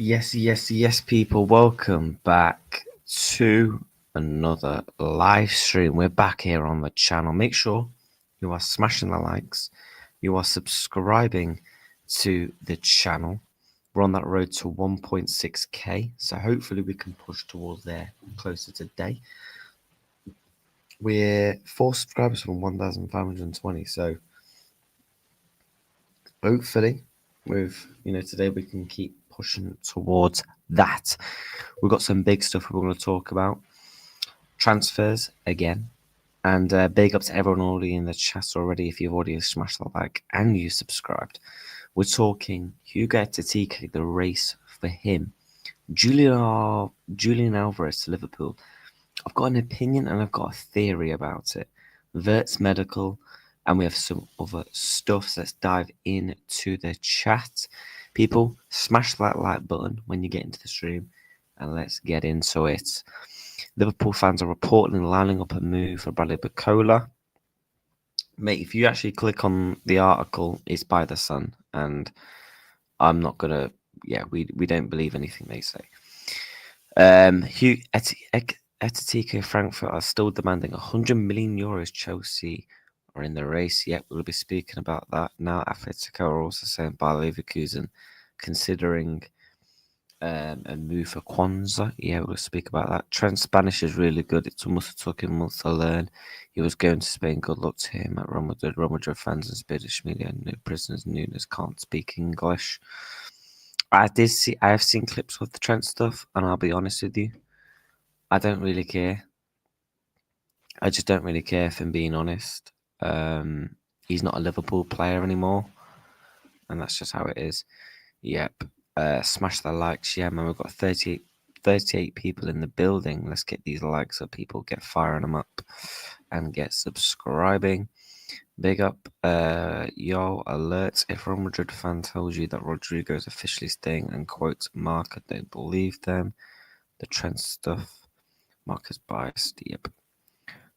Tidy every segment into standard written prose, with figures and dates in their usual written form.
Yes, people. Welcome back to another live stream. We're back here on the channel. Make sure you are smashing the likes, you are subscribing to the channel. We're on that road to 1.6k, so hopefully we can push towards there closer today. We're 4 subscribers from 1,520, so hopefully with today we can keep pushing towards that. We've got some big stuff we're going to talk about. Transfers again. And big up to everyone already in the chat already. If you've already smashed the like and you subscribed. We're talking Ekitike, the race for him. Julian Alvarez to Liverpool. I've got an opinion and I've got a theory about it. Wirtz medical, and we have some other stuff. So let's dive into the chat. People, smash that like button when you get into the stream, and let's get into it. Liverpool fans are reportedly lining up a move for Bradley Barcola. Mate, if you actually click on the article, it's by the Sun, and I'm not gonna. Yeah, we don't believe anything they say. Ekitike Frankfurt are still demanding 100 million euros. Chelsea are in the race. Yep, we'll be speaking about that now. Atletico are also saying Bayer Leverkusen considering a move for Quansah. Yeah, we'll speak about that. Trent's Spanish is really good. It must have took him months to learn. He was going to Spain. Good luck to him at Real Madrid. Real Madrid fans and Spanish media and prisoners Nunez can't speak English. I have seen clips of the Trent stuff, and I'll be honest with you, I don't really care. I just don't really care, if I'm being honest. He's not a Liverpool player anymore, and that's just how it is. Yep. Smash the likes. Yeah, man, we've got 38 people in the building. Let's get these likes up, people. Get firing them up and get subscribing. Big up. Yo, alerts. If Real Madrid fan tells you that Rodrigo is officially staying and quotes Mark, I don't believe them. The Trent stuff. Mark is biased. Yep.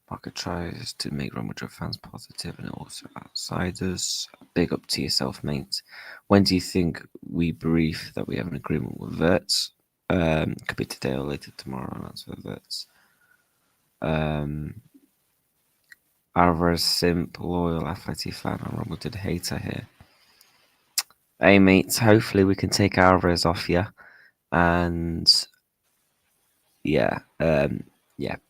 Mark tries to make Real Madrid fans positive and also outsiders. Big up to yourself, mate. When do you think we brief that we have an agreement with Wirtz? Could be today or later tomorrow, and that's for Wirtz. Alvarez, simp, loyal, Atleti fan, and Real Madrid hater here. Hey, mates, hopefully we can take Alvarez off you. And yeah, bun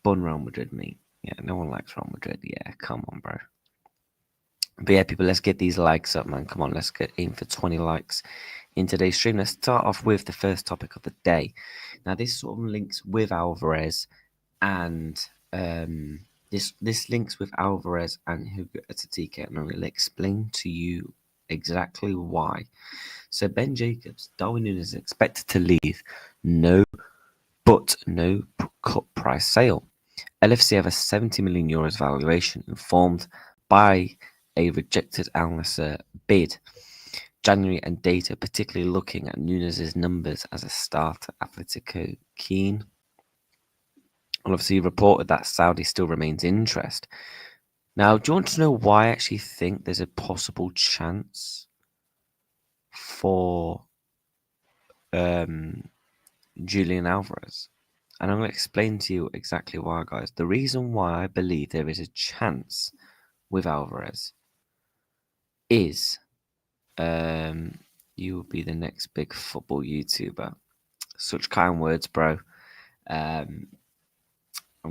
Real Madrid, mate. Yeah, no one likes Real Madrid. Yeah, come on, bro. But yeah, people, let's get these likes up, man. Come on, let's get in for 20 likes in today's stream. Let's start off with the first topic of the day. Now, this sort of links with Alvarez, and this links with Alvarez and Ekitike, and I will explain to you exactly why. So Ben Jacobs, Darwin Nunez is expected to leave. No cut price sale. LFC have a 70 million euros valuation informed by a rejected Al Nassr bid. January and data, particularly looking at Nunez's numbers as a starter. Atletico keen. And obviously reported that Saudi still remains interest. Now, do you want to know why I actually think there's a possible chance for Julian Alvarez? And I'm going to explain to you exactly why, guys. The reason why I believe there is a chance with Alvarez is you will be the next big football YouTuber. Such kind words, bro. I'm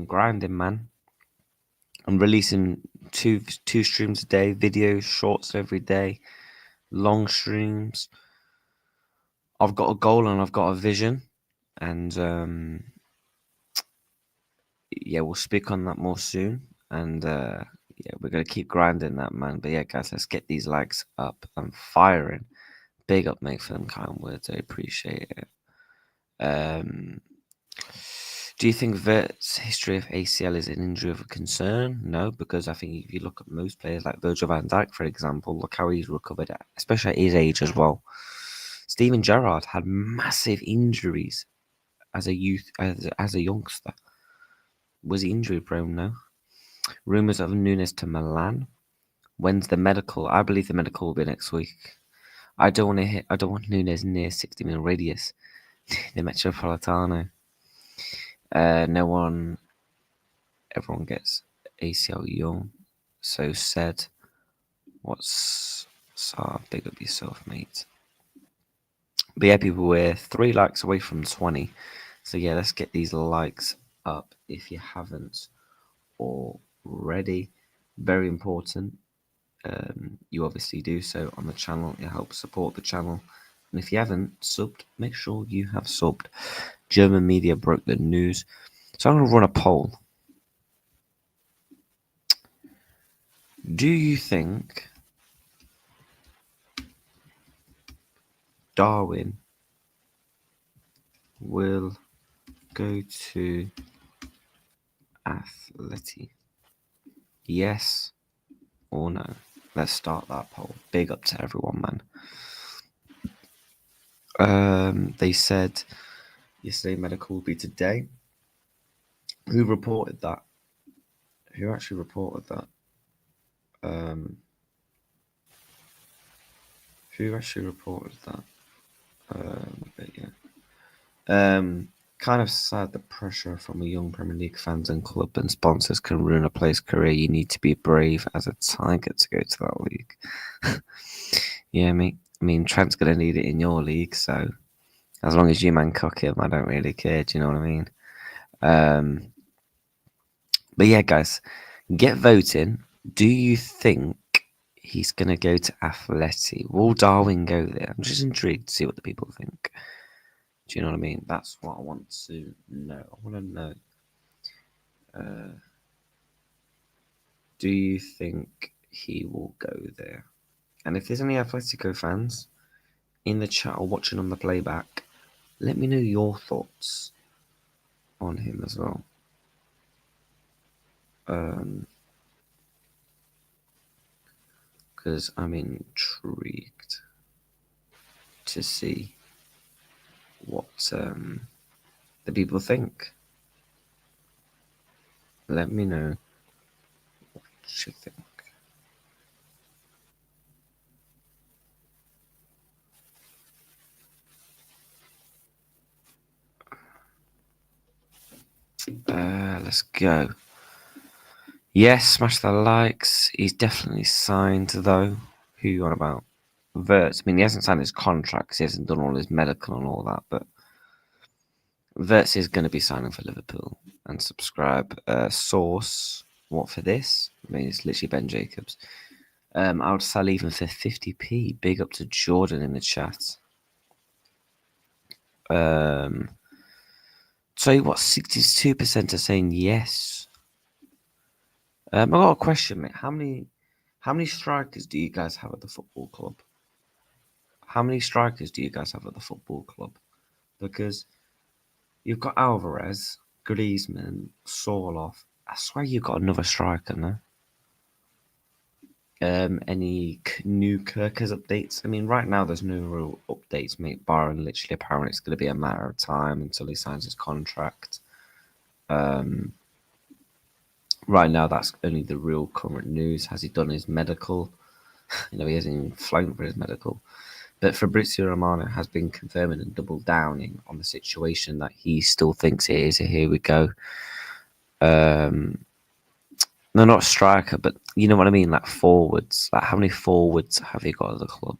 grinding, man. I'm releasing two streams a day, videos, shorts every day, long streams. I've got a goal and I've got a vision, and yeah, we'll speak on that more soon. And yeah, we're gonna keep grinding that, man. But yeah, guys, let's get these likes up and firing. Big up, mate, for them kind words. I appreciate it. Do you think Wirtz's history of ACL is an injury of a concern? No, because I think if you look at most players like Virgil van Dijk, for example, look how he's recovered, especially at his age as well. Steven Gerrard had massive injuries as a youth, as a youngster. Was he injury prone? No. Rumours of Nunez to Milan. When's the medical? I believe the medical will be next week. I don't want Nunez near 60 mil radius. the Metropolitano. Everyone gets ACL young. So said, what's Sar? Big up yourself, mate. But yeah, people, we're 3 likes away from 20. So yeah, let's get these likes up if you haven't already. Very important. You obviously do so on the channel. It helps support the channel. And if you haven't subbed, make sure you have subbed. German media broke the news. So I'm going to run a poll. Do you think Darwin will go to Atleti? Yes or no? Let's start that poll. Big up to everyone, man. They said yesterday medical will be today. Who reported that? Who actually reported that? Who actually reported that? But yeah. Kind of sad that pressure from a young Premier League fans and club and sponsors can ruin a player's career. You need to be brave as a tiger to go to that league. Yeah, I mean, Trent's gonna need it in your league, so as long as you man cock him, I don't really care. Do you know what I mean? But yeah, guys, get voting. Do you think he's gonna go to Atleti? Will Darwin go there? I'm just intrigued to see what the people think. Do you know what I mean? That's what I want to know. I want to know. Do you think he will go there? And if there's any Atletico fans in the chat or watching on the playback, let me know your thoughts on him as well. Because I'm intrigued to see what the people think. Let me know what you think. Let's go. Yes, smash the likes. He's definitely signed, though. Who you on about? Wirtz. I mean, he hasn't signed his contract. He hasn't done all his medical and all that, but Wirtz is going to be signing for Liverpool. And subscribe. Source. What for this? I mean, it's literally Ben Jacobs. I would sell even for 50p. Big up to Jordan in the chat. So what? 62% are saying yes. I got a question, mate. How many strikers do you guys have at the football club? How many strikers do you guys have at the football club? Because you've got Alvarez, Griezmann, Sorloth. I swear you've got another striker, no? Any new Kirkers updates? I mean, right now there's no real updates, mate. Barring literally apparently it's going to be a matter of time until he signs his contract. Right now, that's only the real current news. Has he done his medical? He hasn't even flown for his medical. But Fabrizio Romano has been confirming and double downing on the situation that he still thinks it is. Here we go. No, not striker, but you know what I mean, like forwards. Like how many forwards have you got at the club?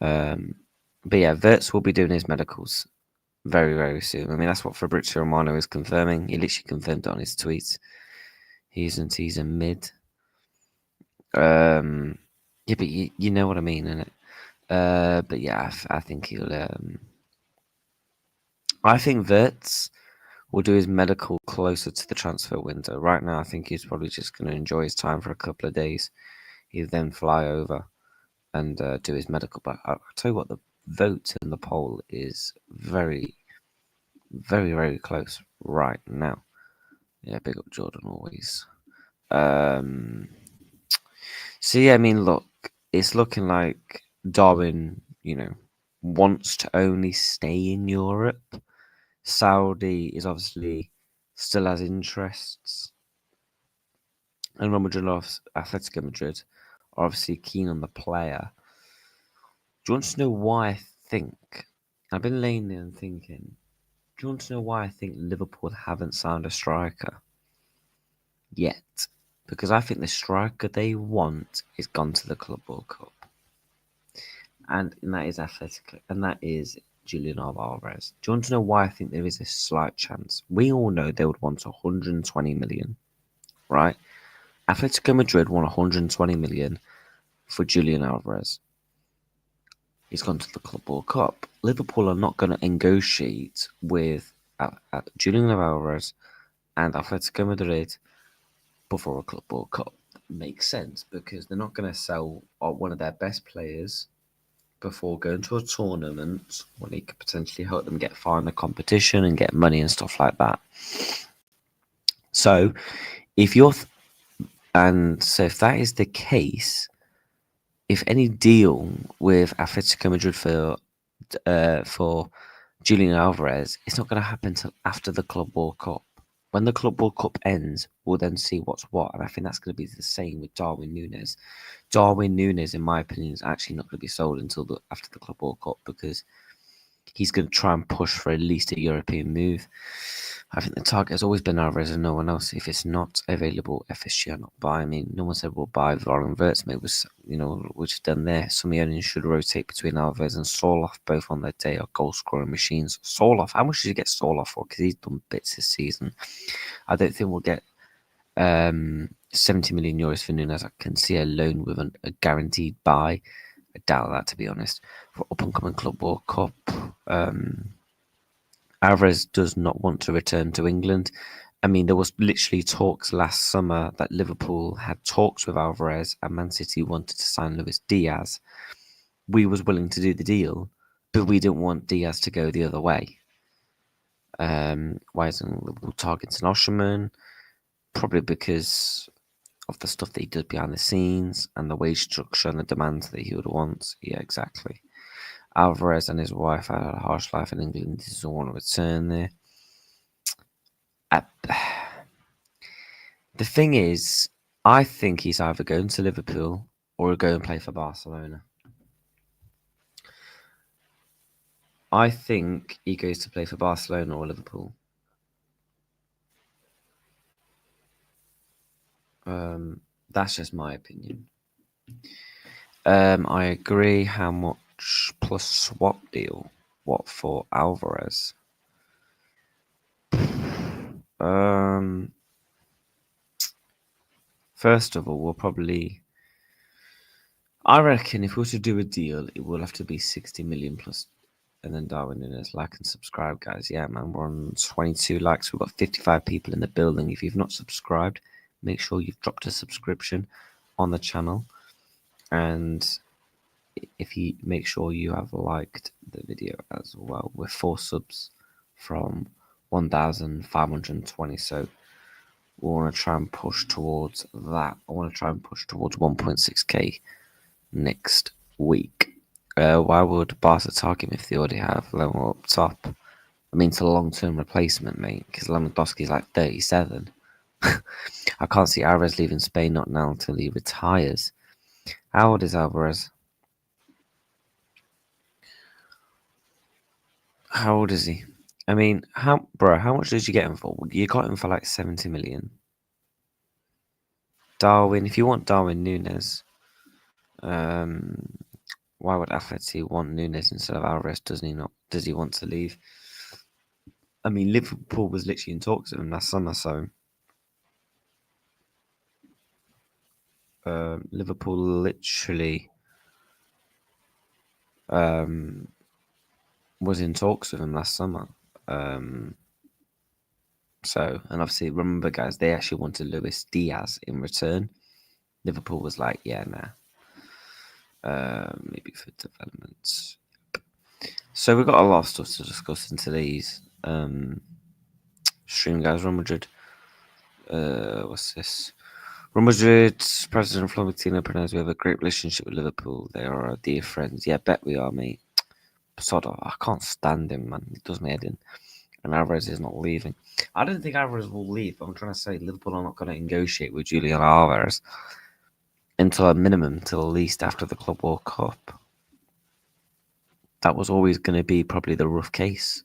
But yeah, Wirtz will be doing his medicals very, very soon. I mean, that's what Fabrizio Romano is confirming. He literally confirmed it on his tweets. He's a mid. Yeah, but you know what I mean, innit? But yeah, I think he'll. I think Wirtz will do his medical closer to the transfer window. Right now, I think he's probably just going to enjoy his time for a couple of days. He'll then fly over and do his medical. But I'll tell you what, the vote in the poll is very, very, very close right now. Yeah, big up Jordan always. So yeah, I mean, look, it's looking like Darwin, wants to only stay in Europe. Saudi is obviously still has interests, and Real Madrid, Atletico Madrid, are obviously keen on the player. Do you want to know why I think I've been laying there and thinking, do you want to know why I think Liverpool haven't signed a striker yet? Because I think the striker they want is gone to the Club World Cup. And that is Athletic, and that is Julian Alvarez. Do you want to know why I think there is a slight chance? We all know they would want 120 million, right? Atletico Madrid want 120 million for Julian Alvarez. He's gone to the Club World Cup. Liverpool are not going to negotiate with Julian Alvarez and Atletico Madrid before a Club World Cup. Makes sense because they're not going to sell one of their best players before going to a tournament when he could potentially help them get far in the competition and get money and stuff like that. So, if if that is the case, if any deal with Atletico Madrid for Julian Alvarez, it's not going to happen until after the Club World Cup. When the Club World Cup ends, we'll then see what's what, and I think that's going to be the same with Darwin Nunez. Darwin Nunez, in my opinion, is actually not going to be sold until after the Club World Cup because he's going to try and push for at least a European move. I think the target has always been Alvarez and no one else. If it's not available, FSG are not buy. I mean, no one said we'll buy Wirtz. Maybe which is done there. Simeone should rotate between Alvarez and Soloff, both on their day are goal scoring machines. Soloff, how much did you get Soloff for? Because he's done bits this season. I don't think we'll get 70 million euros for Nunez. I can see a loan with a guaranteed buy. I doubt that, to be honest. For up and coming Club World Cup, Alvarez does not want to return to England. I mean, there was literally talks last summer that Liverpool had talks with Alvarez and Man City wanted to sign Luis Diaz. We was willing to do the deal, but we didn't want Diaz to go the other way. Why isn't Liverpool targeting Osherman? Probably because of the stuff that he does behind the scenes and the wage structure and the demands that he would want. Yeah, exactly. Alvarez and his wife had a harsh life in England. He doesn't want to return there. The thing is, I think he's either going to Liverpool or going to play for Barcelona. I think he goes to play for Barcelona or Liverpool. That's just my opinion. I agree. How much plus swap deal? What for Alvarez? First of all, we'll probably. I reckon if we were to do a deal, it will have to be 60 million plus, and then Darwin Nunez. Like and subscribe, guys. Yeah, man, we're on 22 likes. We've got 55 people in the building. If you've not subscribed, make sure you've dropped a subscription on the channel, and if you make sure you have liked the video as well. We're 4 subs from 1,520, so we want to try and push towards that. I want to try and push towards 1.6k next week. Why would Barca target him if they already have Lemo up top? I mean, it's a long-term replacement, mate, because Lewandowski's like 37. I can't see Alvarez leaving Spain, not now until he retires. How old is Alvarez? How old is he? I mean, how much did you get him for? You got him for like 70 million. Darwin, if you want Darwin Nunez, why would Atleti want Nunez instead of Alvarez? Does he want to leave? I mean, Liverpool was literally in talks with him last summer, so Liverpool literally was in talks with him last summer. So, and obviously, remember, guys, they actually wanted Luis Diaz in return. Liverpool was like, yeah, nah. Maybe for developments. So we've got a lot of stuff to discuss in today's stream, guys. Real Madrid. What's this? Real Madrid President Florentino Perez. We have a great relationship with Liverpool. They are our dear friends. Yeah, bet we are, mate. Sort of. I can't stand him, man. He does me head in. And Alvarez is not leaving. I don't think Alvarez will leave. But I'm trying to say Liverpool are not going to negotiate with Julian Alvarez until a minimum, till at least after the Club World Cup. that was always going to be probably the rough case.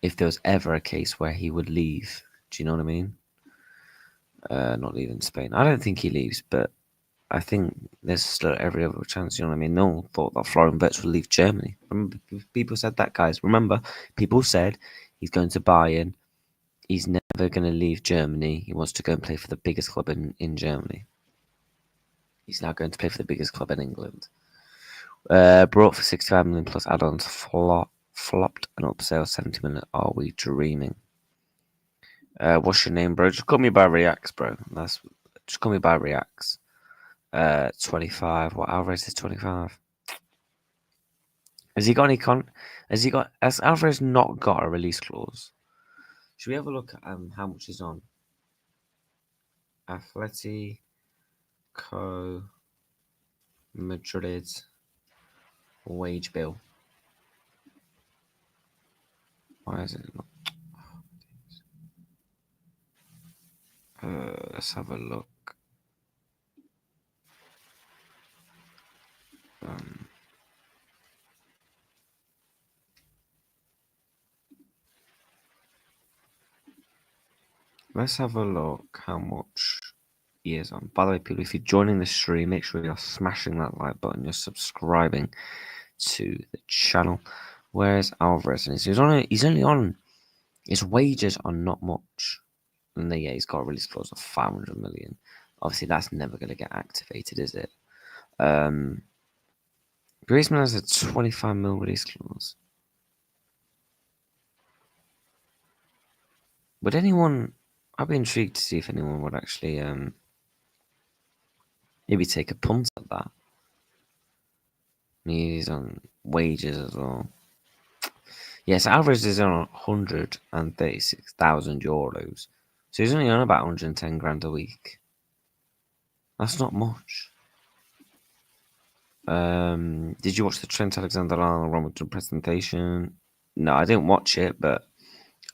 If there was ever a case where he would leave, do you know what I mean? Not leaving Spain. I don't think he leaves, but I think there's still every other chance. You know what I mean? No one thought that Florian Wirtz would leave Germany. Remember, people said that, guys. Remember, people said he's going to Bayern. He's never going to leave Germany. He wants to go and play for the biggest club in Germany. He's now going to play for the biggest club in England. Brought for 65 million plus add-ons. Flopped an upsell 70 million. Are we dreaming? What's your name, bro? Just call me by Reacts, bro. Just call me by Reacts. 25. What, Alvarez is 25? Has Alvarez not got a release clause? Should we have a look at how much he's on? Atletico Madrid wage bill. Why is it not? Let's have a look. Let's have a look how much he is on. By the way, people, if you're joining the stream, make sure you're smashing that like button. You're subscribing to the channel. Where's Alvarez? And he's only on. His wages are not much. And then, yeah, he's got a release clause of 500 million. Obviously, that's never going to get activated, is it? Griezmann has a 25 mil release clause. Would anyone? I'd be intrigued to see if anyone would actually maybe take a punt at that. He's on wages as well. Yes, Alvarez is on 136,000 euros. So he's only on about 110 grand a week. That's not much. Did you watch the Trent Alexander-Arnold presentation? No, I didn't watch it, but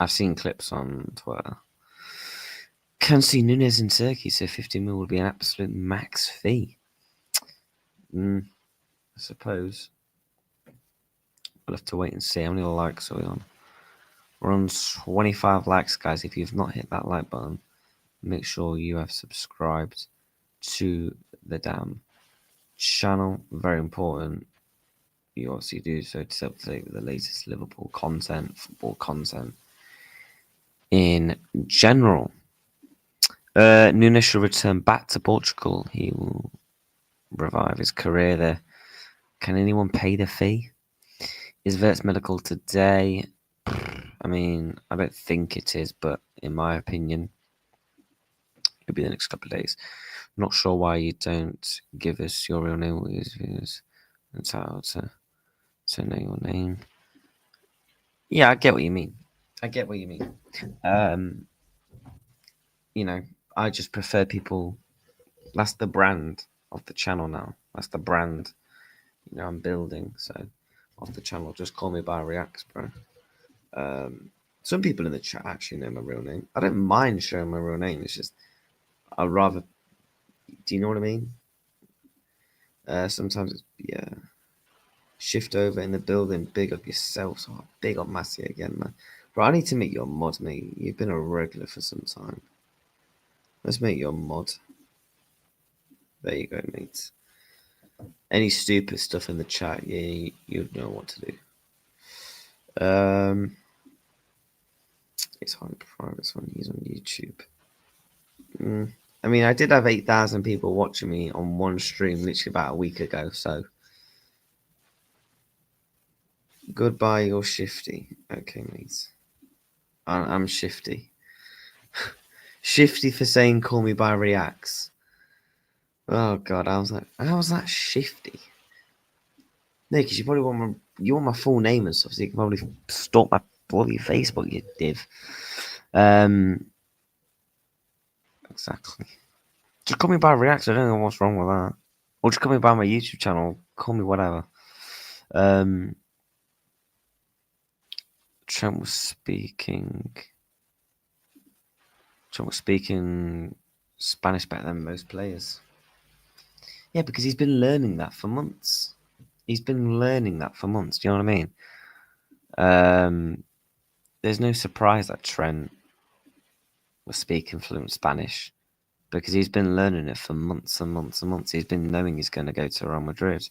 I've seen clips on Twitter. Can't see Nunez in Turkey, so 50 mil would be an absolute max fee. I suppose. We'll have to wait and see. How many likes are we on? We're on 25 likes, guys. If you've not hit that like button, make sure you have subscribed to the damn channel. Very important. You obviously do so to stay up to date with the latest Liverpool content, football content in general. Nunez should return back to Portugal. He will revive his career there. Can anyone pay the fee? Is Wirtz medical today? I mean, I don't think it is, but in my opinion, it'll be the next couple of days. Not sure why you don't give us your real name. That's how to know your name. Yeah, I get what you mean. You know, I just prefer people. That's the brand of the channel now. That's the brand, I'm building. So, of the channel, just call me by Reacts, bro. Some people in the chat actually know my real name. I don't mind showing my real name. It's just I'd rather. Do you know what I mean? Sometimes it's Shift over in the building. Big up yourself. So big up Massey again, man. Bro, I need to make you a mod, mate. You've been a regular for some time. Let's make you a mod. There you go, mate. Any stupid stuff in the chat, yeah, you'd know what to do. It's hard private one. He's on YouTube. I mean, I did have 8,000 people watching me on one stream literally about a week ago, so goodbye, you're shifty. Okay, mate. I'm shifty. Shifty for saying call me by Reacts. Oh god, I was like, how was that shifty? No, because you probably want my full name and stuff, so you can probably stalk my bloody Facebook, you div. Exactly. Just call me by Reacts. I don't know what's wrong with that. Or just call me by my YouTube channel. Call me whatever. Trent was speaking Spanish better than most players. Yeah, because he's been learning that for months. He's been learning that for months. Do you know what I mean? There's no surprise that Trent was speaking fluent Spanish because he's been learning it for months and months and months. He's been knowing he's going to go to Real Madrid.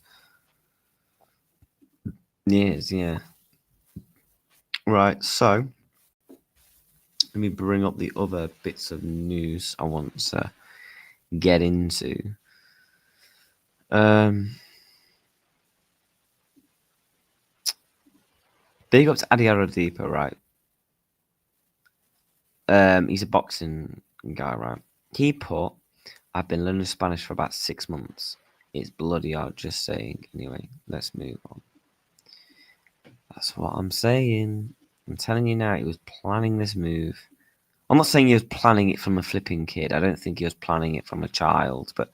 Years, yeah. Right, so let me bring up the other bits of news I want to get into. Big up to Adiaradipo, right? He's a boxing guy, right? He put, I've been learning Spanish for about 6 months. It's bloody hard, just saying. Anyway, let's move on. That's what I'm saying. I'm telling you now, he was planning this move. I'm not saying he was planning it from a flipping kid. I don't think he was planning it from a child. But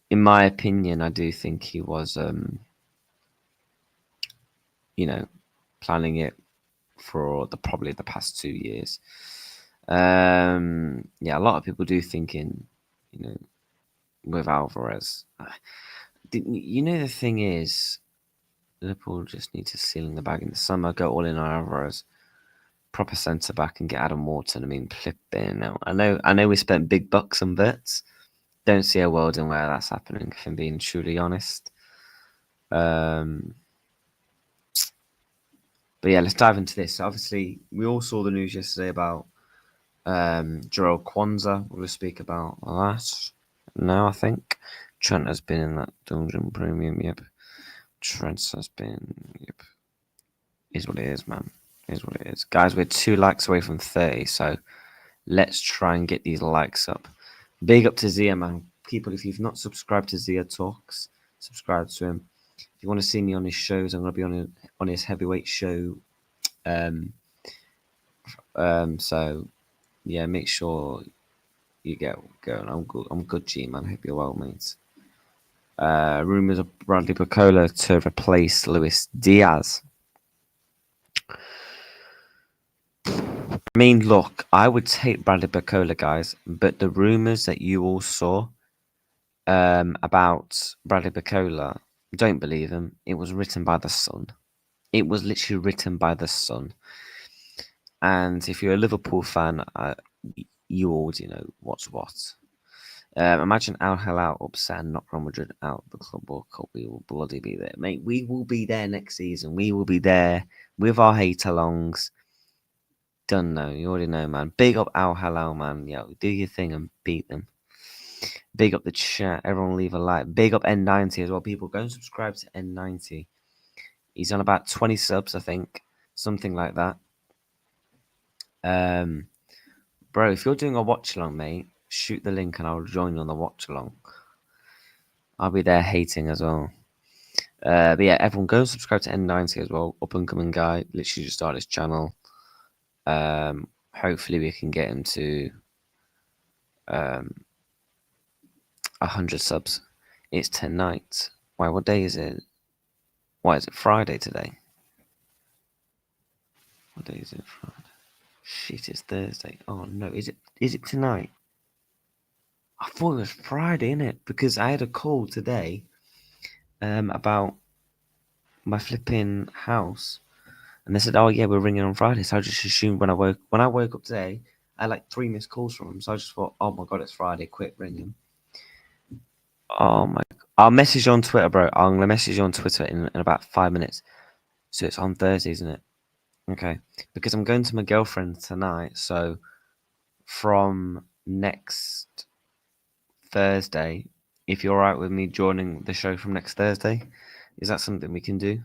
in my opinion, I do think he was, planning it for probably the past 2 years. Yeah, a lot of people do thinking, with Alvarez. The thing is, Liverpool just need to seal in the bag in the summer, go all in on Alvarez, proper centre back, and get Adam Wharton. I mean, flipping now. I know we spent big bucks on Wirtz. Don't see a world in where that's happening, if I'm being truly honest. But yeah, let's dive into this. Obviously, we all saw the news yesterday about Jarell Quansah. We'll speak about that now, I think. Trent has been in that dungeon premium, yep. Trent has been, yep. Is what it is, man. Is what it is. Guys, we're 2 likes away from 30, so let's try and get these likes up. Big up to Zia, man. People, if you've not subscribed to Zia Talks, subscribe to him. If you want to see me on his shows, I'm going to be on his heavyweight show. So yeah, make sure you get going. I'm good, G, man. Hope you're well, mate. Rumors of Bradley Barcola to replace Luis Diaz. I mean, look, I would take Bradley Barcola, guys, but the rumors that you all saw about Bradley Barcola, don't believe them. It was written by the Sun. It was literally written by the Sun. And if you're a Liverpool fan, you already know what's what. Imagine Al Hilal upset and knock Real Madrid out of the Club World Cup. We will bloody be there, mate. We will be there next season. We will be there with our watchalongs. Don't know. You already know, man. Big up Al Hilal, man. Yo, do your thing and beat them. Big up the chat. Everyone leave a like. Big up N90 as well. People, go and subscribe to N90. He's on about 20 subs, I think. Something like that. Bro, if you're doing a watch along, mate, shoot the link and I'll join you on the watch along. I'll be there hating as well. But yeah, everyone go and subscribe to N90 as well. Up and coming guy. Literally just started his channel. Hopefully we can get him to 100 subs. It's tonight. Why, what day is it? Why is it Friday today? What day is it? Friday. Shit, it's Thursday. Oh no, is it tonight? I thought it was Friday, innit? Because I had a call today about my flipping house. And they said, oh yeah, we're ringing on Friday. So I just assumed when I woke up today, I had like 3 missed calls from them. So I just thought, oh my god, it's Friday, quick, ring him. Oh my, I'll message you on Twitter, bro. I'm gonna message you on Twitter in about 5 minutes. So it's on Thursday, isn't it? Okay. Because I'm going to my girlfriend tonight, so from next Thursday, if you're alright with me joining the show from next Thursday, is that something we can do?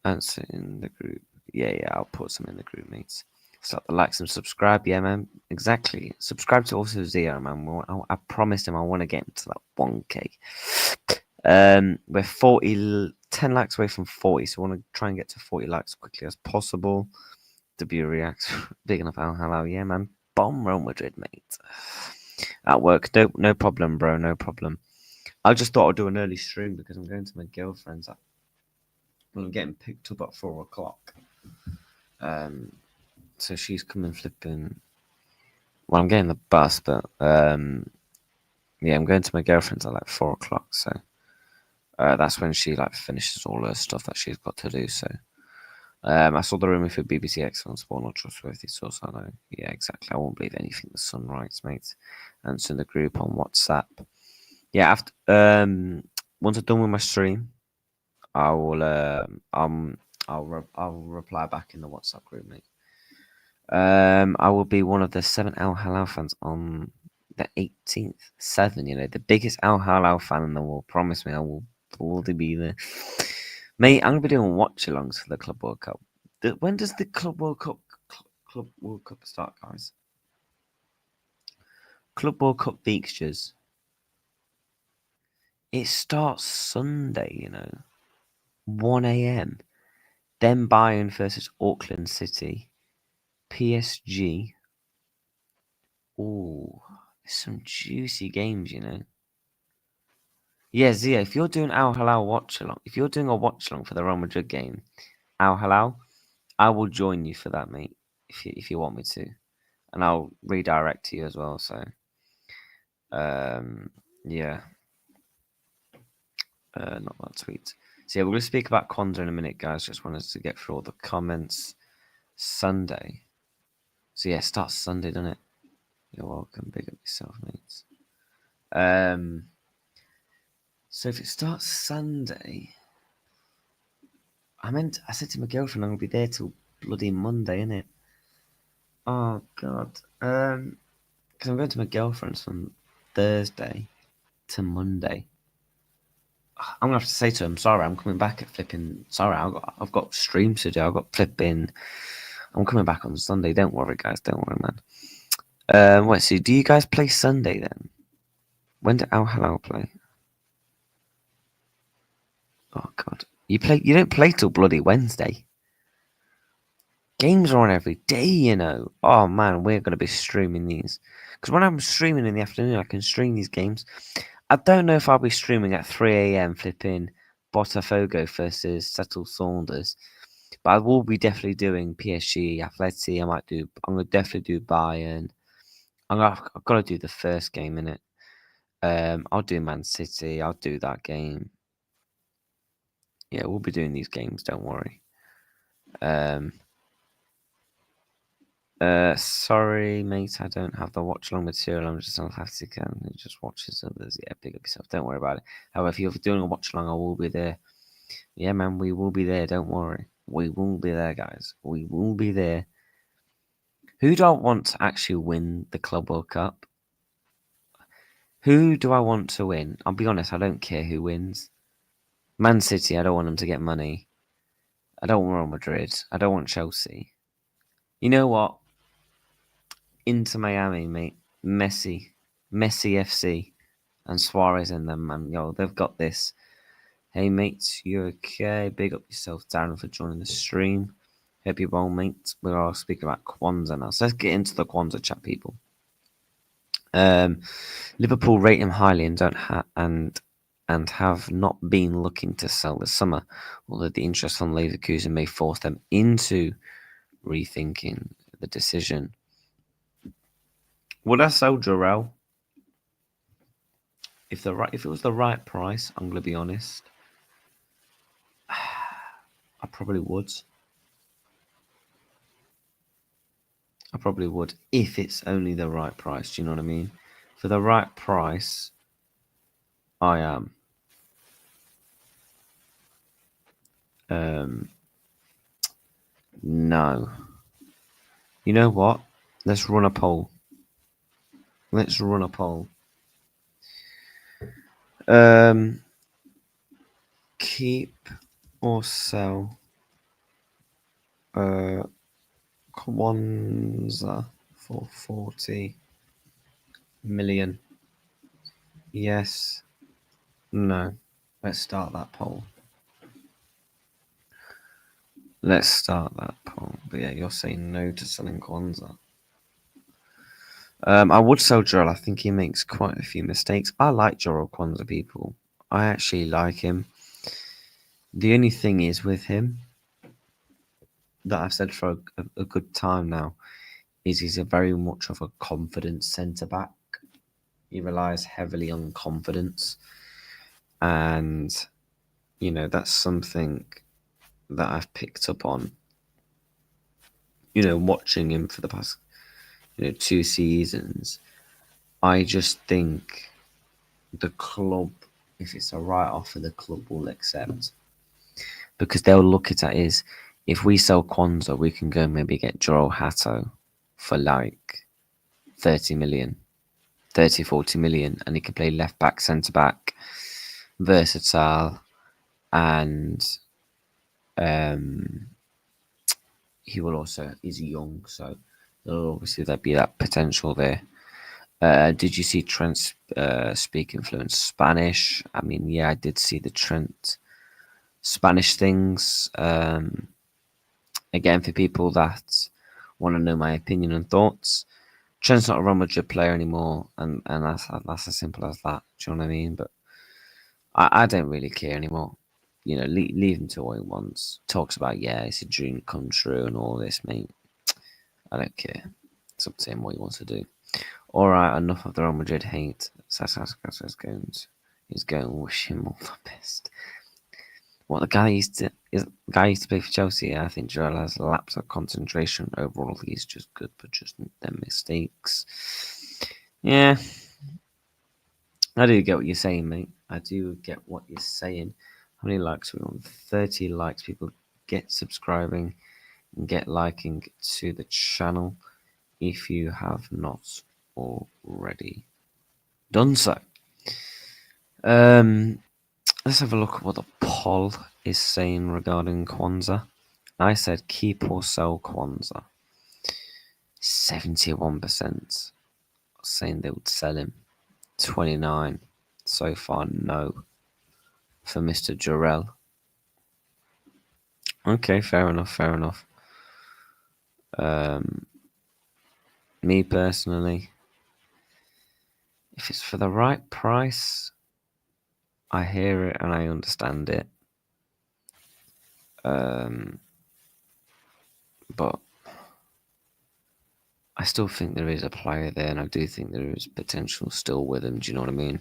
Answer in the group. Yeah, I'll put some in the group, mates. Start the likes and subscribe. Yeah, man. Exactly. Subscribe to also Zia, man. I promised him I want to get him to that 1K. We're 10 likes away from 40, so I want to try and get to 40 likes as quickly as possible. W reacts. Big enough. Hello, yeah, man. Bomb Real Madrid, mate. At work. No problem, bro. No problem. I just thought I'd do an early stream because I'm going to my girlfriend's. Well, I'm getting picked up at 4 o'clock. So she's coming flipping. Well, I'm getting the bus, but yeah, I'm going to my girlfriend's at like 4 o'clock. So That's when she like finishes all her stuff that she's got to do. So I saw the rumour for BBC Excellent Sport, not trustworthy source. I know. Yeah, exactly. I won't believe anything the Sun writes, mate. And it's in the group on WhatsApp. Yeah, after once I'm done with my stream, I will I'll reply back in the WhatsApp group, mate. I will be one of the 7 Al Halal fans on the 18th. 7, the biggest Al Halal fan in the world. Promise me, I will bloody be there. Mate, I'm gonna be doing watch-alongs for the Club World Cup. When does the Club World Cup start, guys? Club World Cup fixtures. It starts Sunday, 1 a.m. Then Bayern versus Auckland City. PSG. Ooh, some juicy games, Yeah, Zia, if you're doing Al Halal watch along, if you're doing a watch along for the Real Madrid game, Al Halal, I will join you for that, mate. If you want me to, and I'll redirect to you as well. So, yeah, not that tweet. So yeah, we're gonna speak about Quansah in a minute, guys. Just wanted to get through all the comments. Sunday. So yeah, it starts Sunday, doesn't it? You're welcome. Big up yourself, mates. So if it starts Sunday, I said to my girlfriend I'm gonna be there till bloody Monday, innit? Oh god. Because I'm going to my girlfriend's from Thursday to Monday. I'm gonna have to say to him, sorry, I'm coming back at flipping. Sorry, I've got streams to do. I've got flipping. I'm coming back on Sunday. Don't worry, guys. Don't worry, man. Wait. So, do you guys play Sunday then? When do Al Halal play? Oh god, you play. You don't play till bloody Wednesday. Games are on every day, Oh man, we're gonna be streaming these. Because when I'm streaming in the afternoon, I can stream these games. I don't know if I'll be streaming at 3 a.m. flipping Botafogo versus Settle Saunders, but I will be definitely doing PSG, Atleti. I'm gonna definitely do Bayern. I've got to do the first game in it. I'll do Man City. I'll do that game. Yeah, we'll be doing these games. Don't worry. Sorry, mate, I don't have the watch along material. I'm just on Etikete and it just watches others. Yeah, big up yourself. Don't worry about it. However, if you're doing a watch along, I will be there. Yeah, man, we will be there. Don't worry. We will be there, guys. We will be there. Who do I want to actually win the Club World Cup? Who do I want to win? I'll be honest, I don't care who wins. Man City, I don't want them to get money. I don't want Real Madrid. I don't want Chelsea. You know what? Inter Miami, mate. Messi FC, and Suarez in them, man. Yo, they've got this. Hey, mates, you okay? Big up yourself, Darren, for joining the stream. Hope you're well, mate. We're all speaking about Quansah now. So let's get into the Quansah chat, people. Liverpool rate him highly and and have not been looking to sell this summer, although the interest on Leverkusen may force them into rethinking the decision. Would I sell Jarell? If it was the right price, I'm gonna be honest, I probably would. If it's only the right price. Do you know what I mean? For the right price, I am. No. You know what? Let's run a poll. Keep or sell Quansah for 40 million. Yes. No. Let's start that poll. But yeah, you're saying no to selling Quansah. I would sell Jarell. I think he makes quite a few mistakes. I like Jarell Quansah, people. I actually like him. The only thing is with him that I've said for a good time now is he's a very much of a confident centre back. He relies heavily on confidence, and that's something that I've picked up on, watching him for the past, 2 seasons. I just think the club, if it's a write-off, the club will accept. Because they'll look at it as, if we sell Quansah, we can go and maybe get Jarell Quansah for like 30 million, 30, 40 million, and he can play left back, centre back, versatile, and he will also, he's young, so obviously there'd be that potential there. Did you see Trent speak fluent Spanish? I mean, yeah, I did see the Trent Spanish things. Again, for people that want to know my opinion and thoughts, Trent's not a Real Madrid player anymore, and that's as simple as that. Do you know what I mean? But I don't really care anymore. Leave him to what he wants. Talks about, it's a dream come true and all this, mate. I don't care. It's up to him what he wants to do. All right, enough of the Real Madrid hate. He's going to wish him all the best. What the guy used to play for Chelsea. I think Jarell has a lapse of concentration. Overall, he's just good, but just them mistakes. Yeah, I do get what you're saying, mate. I do get what you're saying. How many likes we want? 30 likes. People get subscribing and get liking to the channel if you have not already done so. Let's have a look at what the poll is saying regarding Quansah. I said keep or sell Quansah. 71% saying they would sell him. 29 so far no for Mr. Jarell. Okay, fair enough. Me personally, if it's for the right price, I hear it and I understand it. But I still think there is a player there, and I do think there is potential still with him. Do you know what I mean?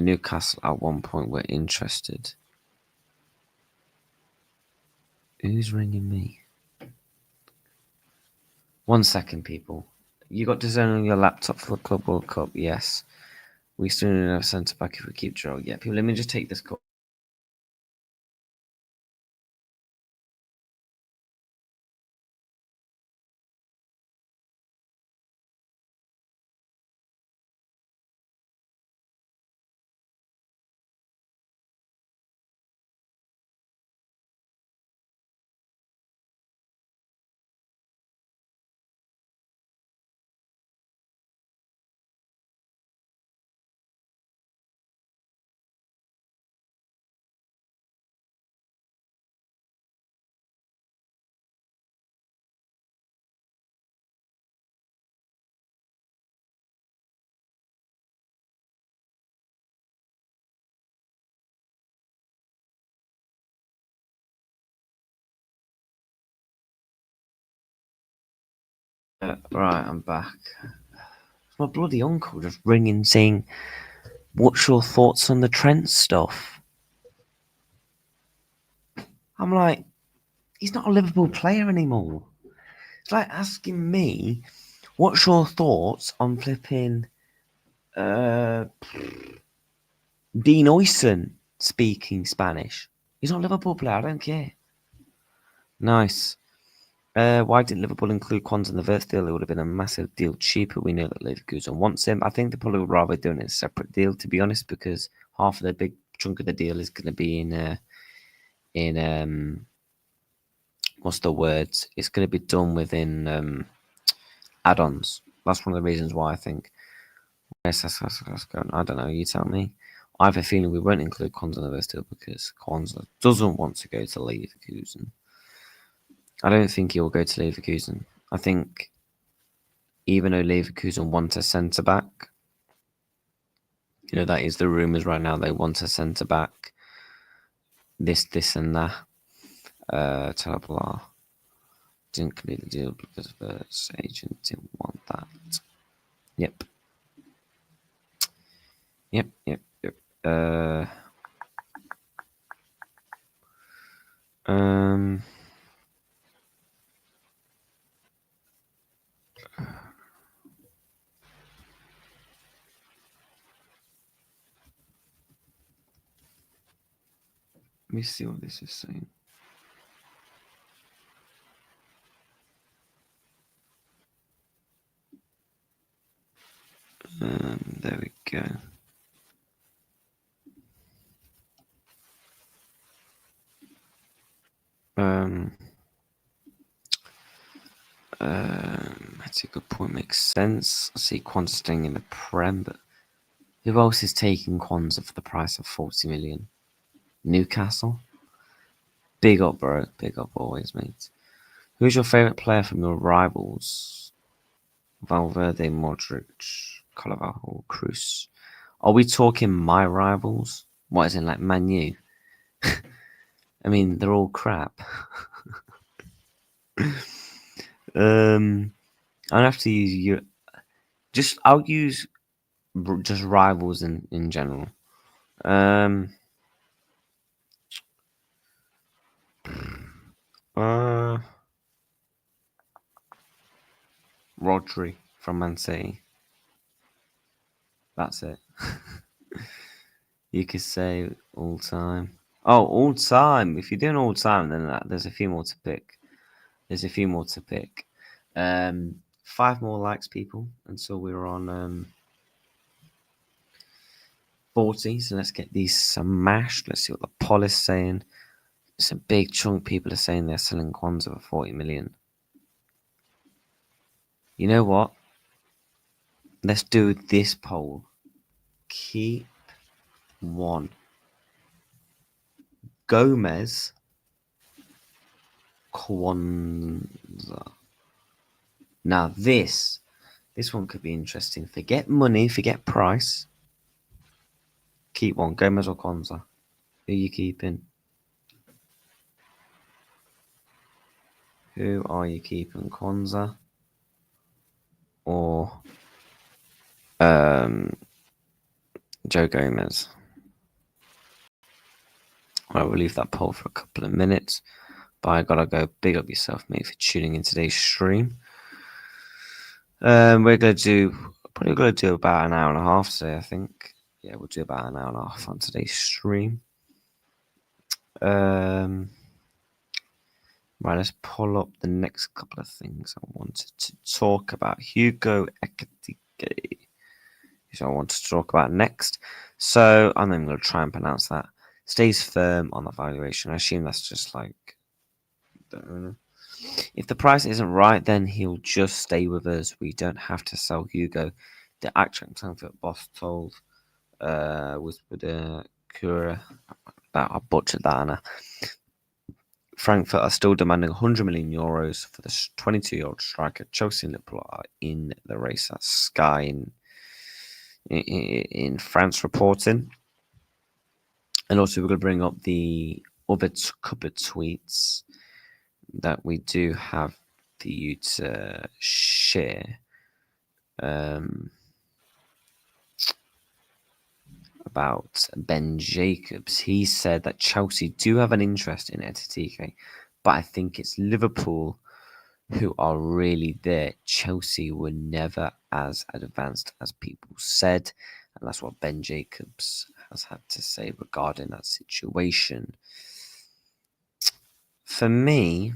Newcastle at one point were interested. Who's ringing me? 1 second, people. You got design on your laptop for the Club World Cup? Yes. We still need a centre back if we keep Jarell. Yeah, people, let me just take this call. Right, I'm back. My bloody uncle just ringing saying, "What's your thoughts on the Trent stuff?" I'm like, he's not a Liverpool player anymore. It's like asking me, "What's your thoughts on flipping Dean Oyson speaking Spanish?" He's not a Liverpool player. I don't care. Nice. Why didn't Liverpool include Quansah in the Wirtz deal? It would have been a massive deal cheaper. We know that Leverkusen wants him. I think they probably would rather do it in a separate deal, to be honest, because half of the big chunk of the deal is going to be in what's the words? It's going to be done within add-ons. That's one of the reasons why I think. Yes, that's going. I don't know. You tell me. I have a feeling we won't include Quansah in the Wirtz deal because Quansah doesn't want to go to Leverkusen. I don't think he will go to Leverkusen. I think even though Leverkusen want a centre back, that is the rumours right now. They want a centre back. This, and that. Blah blah. Didn't complete the deal because the agent didn't want that. Yep. Let me see what this is saying. There we go. That's a good point. Makes sense. I see Quansah staying in the Prem, but who else is taking Quansah for the price of 40 million? Newcastle? Big up, bro. Big up always, mate. Who's your favourite player from your rivals? Valverde, Modric, Carvalho, Cruz. Are we talking my rivals? What is it, like Man U? I mean, they're all crap. I'd have to use you. I'll use just rivals in general. Rodri from Man City. That's it. You could say all time. Oh, all time. If you're doing all time, then there's a few more to pick. Five more likes, people, until we're on 40. So let's get these smashed. Let's see what the poll is saying. It's a big chunk. People are saying they're selling Quansah for 40 million. You know what? Let's do this poll. Keep one. Gomez, Quansah. Now this one could be interesting. Forget money, forget price. Keep one. Gomez or Quansah? Who are you keeping? Who are you keeping? Quansah or Joe Gomez? I will leave that poll for a couple of minutes. But I gotta go. Big up yourself, mate, for tuning in today's stream. We're gonna do about an hour and a half today, I think. Yeah, we'll do about an hour and a half on today's stream. Right, let's pull up the next couple of things I wanted to talk about. Hugo Ekitike is what I wanted to talk about next. So I'm going to try and pronounce that. Stays firm on the valuation. I assume that's just like, don't know. If the price isn't right, then he'll just stay with us. We don't have to sell Hugo. The actual Frankfurt boss told was with Cura. I butchered that, Anna. Frankfurt are still demanding 100 million euros for the 22-year-old striker. Chelsea and Liverpool are in the race. That's Sky in France reporting. And also, we're going to bring up the other couple of tweets that we do have for you to share. About Ben Jacobs. He said that Chelsea do have an interest in Ekitike, but I think it's Liverpool who are really there. Chelsea were never as advanced as people said, and that's what Ben Jacobs has had to say regarding that situation. For me,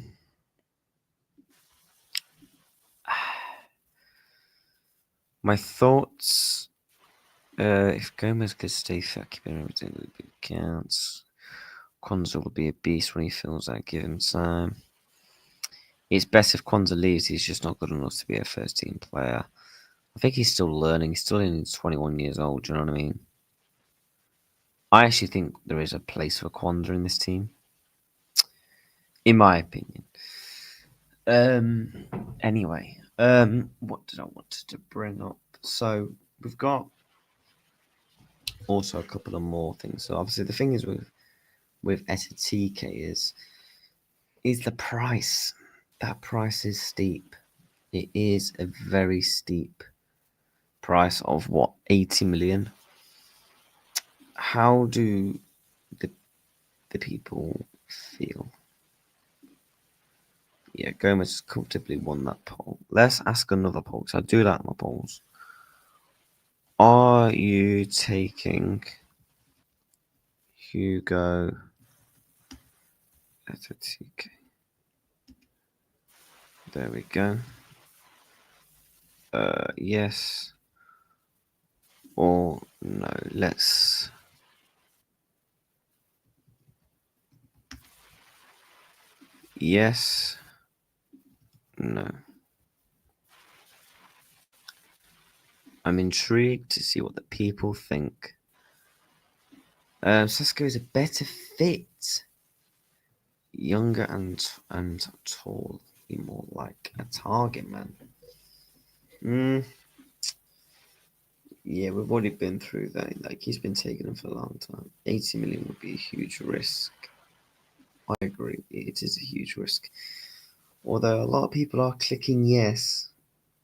my thoughts, if Gomez could stay fit, keeping everything that big counts, Quansah will be a beast when he feels like give him time. It's best if Quansah leaves. He's just not good enough to be a first team player. I think he's still learning. He's still in 21 years old. Do you know what I mean? I actually think there is a place for Quansah in this team, in my opinion. Anyway, what did I want to bring up? So we've got also a couple of more things. So obviously the thing is with Ekitike is the price. That price is steep. It is a very steep price of what, 80 million. How do the people feel? Yeah, Gomez has comfortably won that poll. Let's ask another poll, because I do like my polls. Are you taking Hugo Ekitike? There we go. Yes or no? Let's. Yes. No. I'm intrigued to see what the people think. Sesko is a better fit. Younger and tall. Be more like a target man. Yeah, we've already been through that. Like, he's been taking them for a long time. 80 million would be a huge risk. I agree. It is a huge risk. Although a lot of people are clicking yes.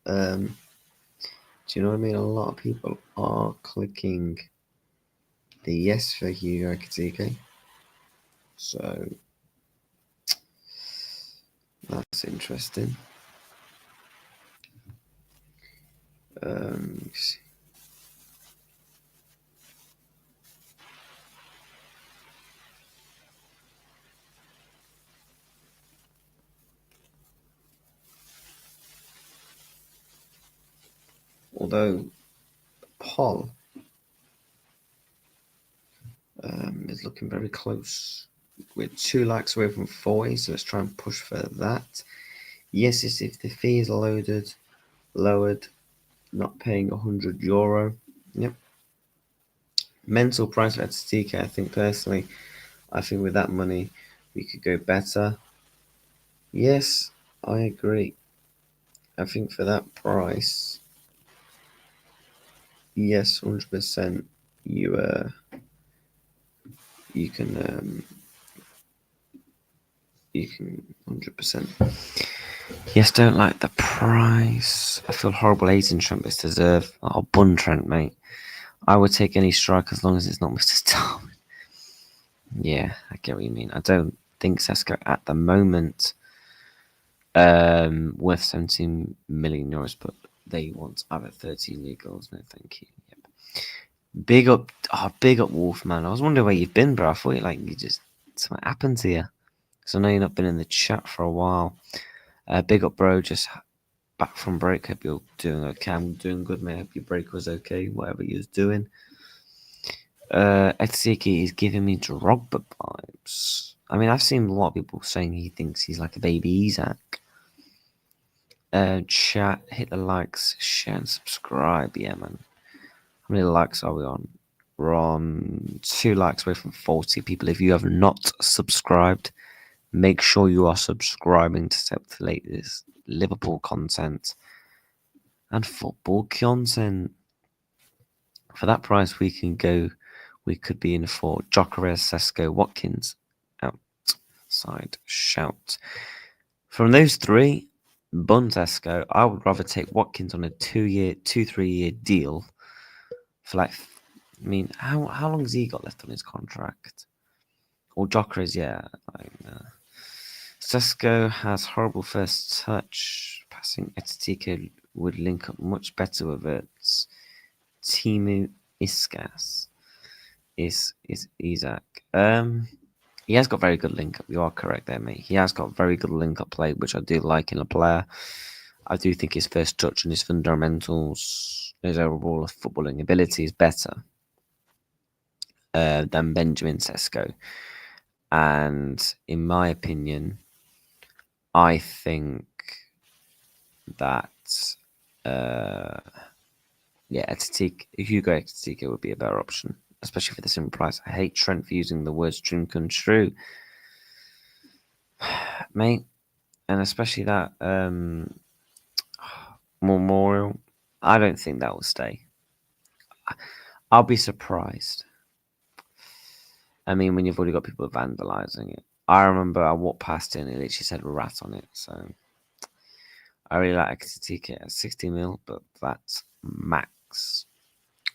Do you know what I mean? A lot of people are clicking the yes for Hugo Ekitike. So that's interesting. Although Paul is looking very close. We're 2 likes away from 40, so let's try and push for that. Yes, it's if the fee is lowered, not paying €100. Yep. Mental price for Ekitike, I think personally, with that money we could go better. Yes, I agree. I think for that price, yes, 100%. You can 100%. Yes, don't like the price. I feel horrible hating Trent, but it's deserved. Oh, bun Trent, mate. I would take any strike as long as it's not Mr. Darwin. Yeah, I get what you mean. I don't think Sesko at the moment worth 17 million euros, but they want either 13 league goals. No, thank you. Yep. Big up, Wolfman. I was wondering where you've been, bro. I thought something happened to you. Because I know you've not been in the chat for a while. Big up, bro. Just back from break. Hope you're doing okay. I'm doing good, mate. Hope your break was okay, whatever you was doing. Ekitike is giving me Drogba vibes. I mean, I've seen a lot of people saying he thinks he's like a baby Isaac. Chat, hit the likes, share and subscribe. Yeah, man. How many likes are we on? We're on 2 likes away from 40 people. If you have not subscribed, make sure you are subscribing to stay up to the latest Liverpool content and football content. For that price, we could be in for Jarell, Sesko, Watkins, outside shout. From those 3, Bun Sesko, I would rather take Watkins on a 3-year deal for how long has he got left on his contract? Or Jokeres, yeah. Sesko has horrible first touch. Passing Ekitike would link up much better with Wirtz. Timu Iskas is Isaac. He has got very good link up. You are correct there, mate. He has got very good link up play, which I do like in a player. I do think his first touch and his fundamentals, his overall footballing ability is better than Benjamin Sesko. And in my opinion, I think that Hugo Ekitike would be a better option, especially for the same price. I hate Trent for using the words dream come true, mate, and especially that Memorial. I don't think that will stay. I'll be surprised. I mean, when you've already got people vandalizing it. I remember I walked past it and it literally said rat on it, so I really like Ekitike at 60 mil, but that's max.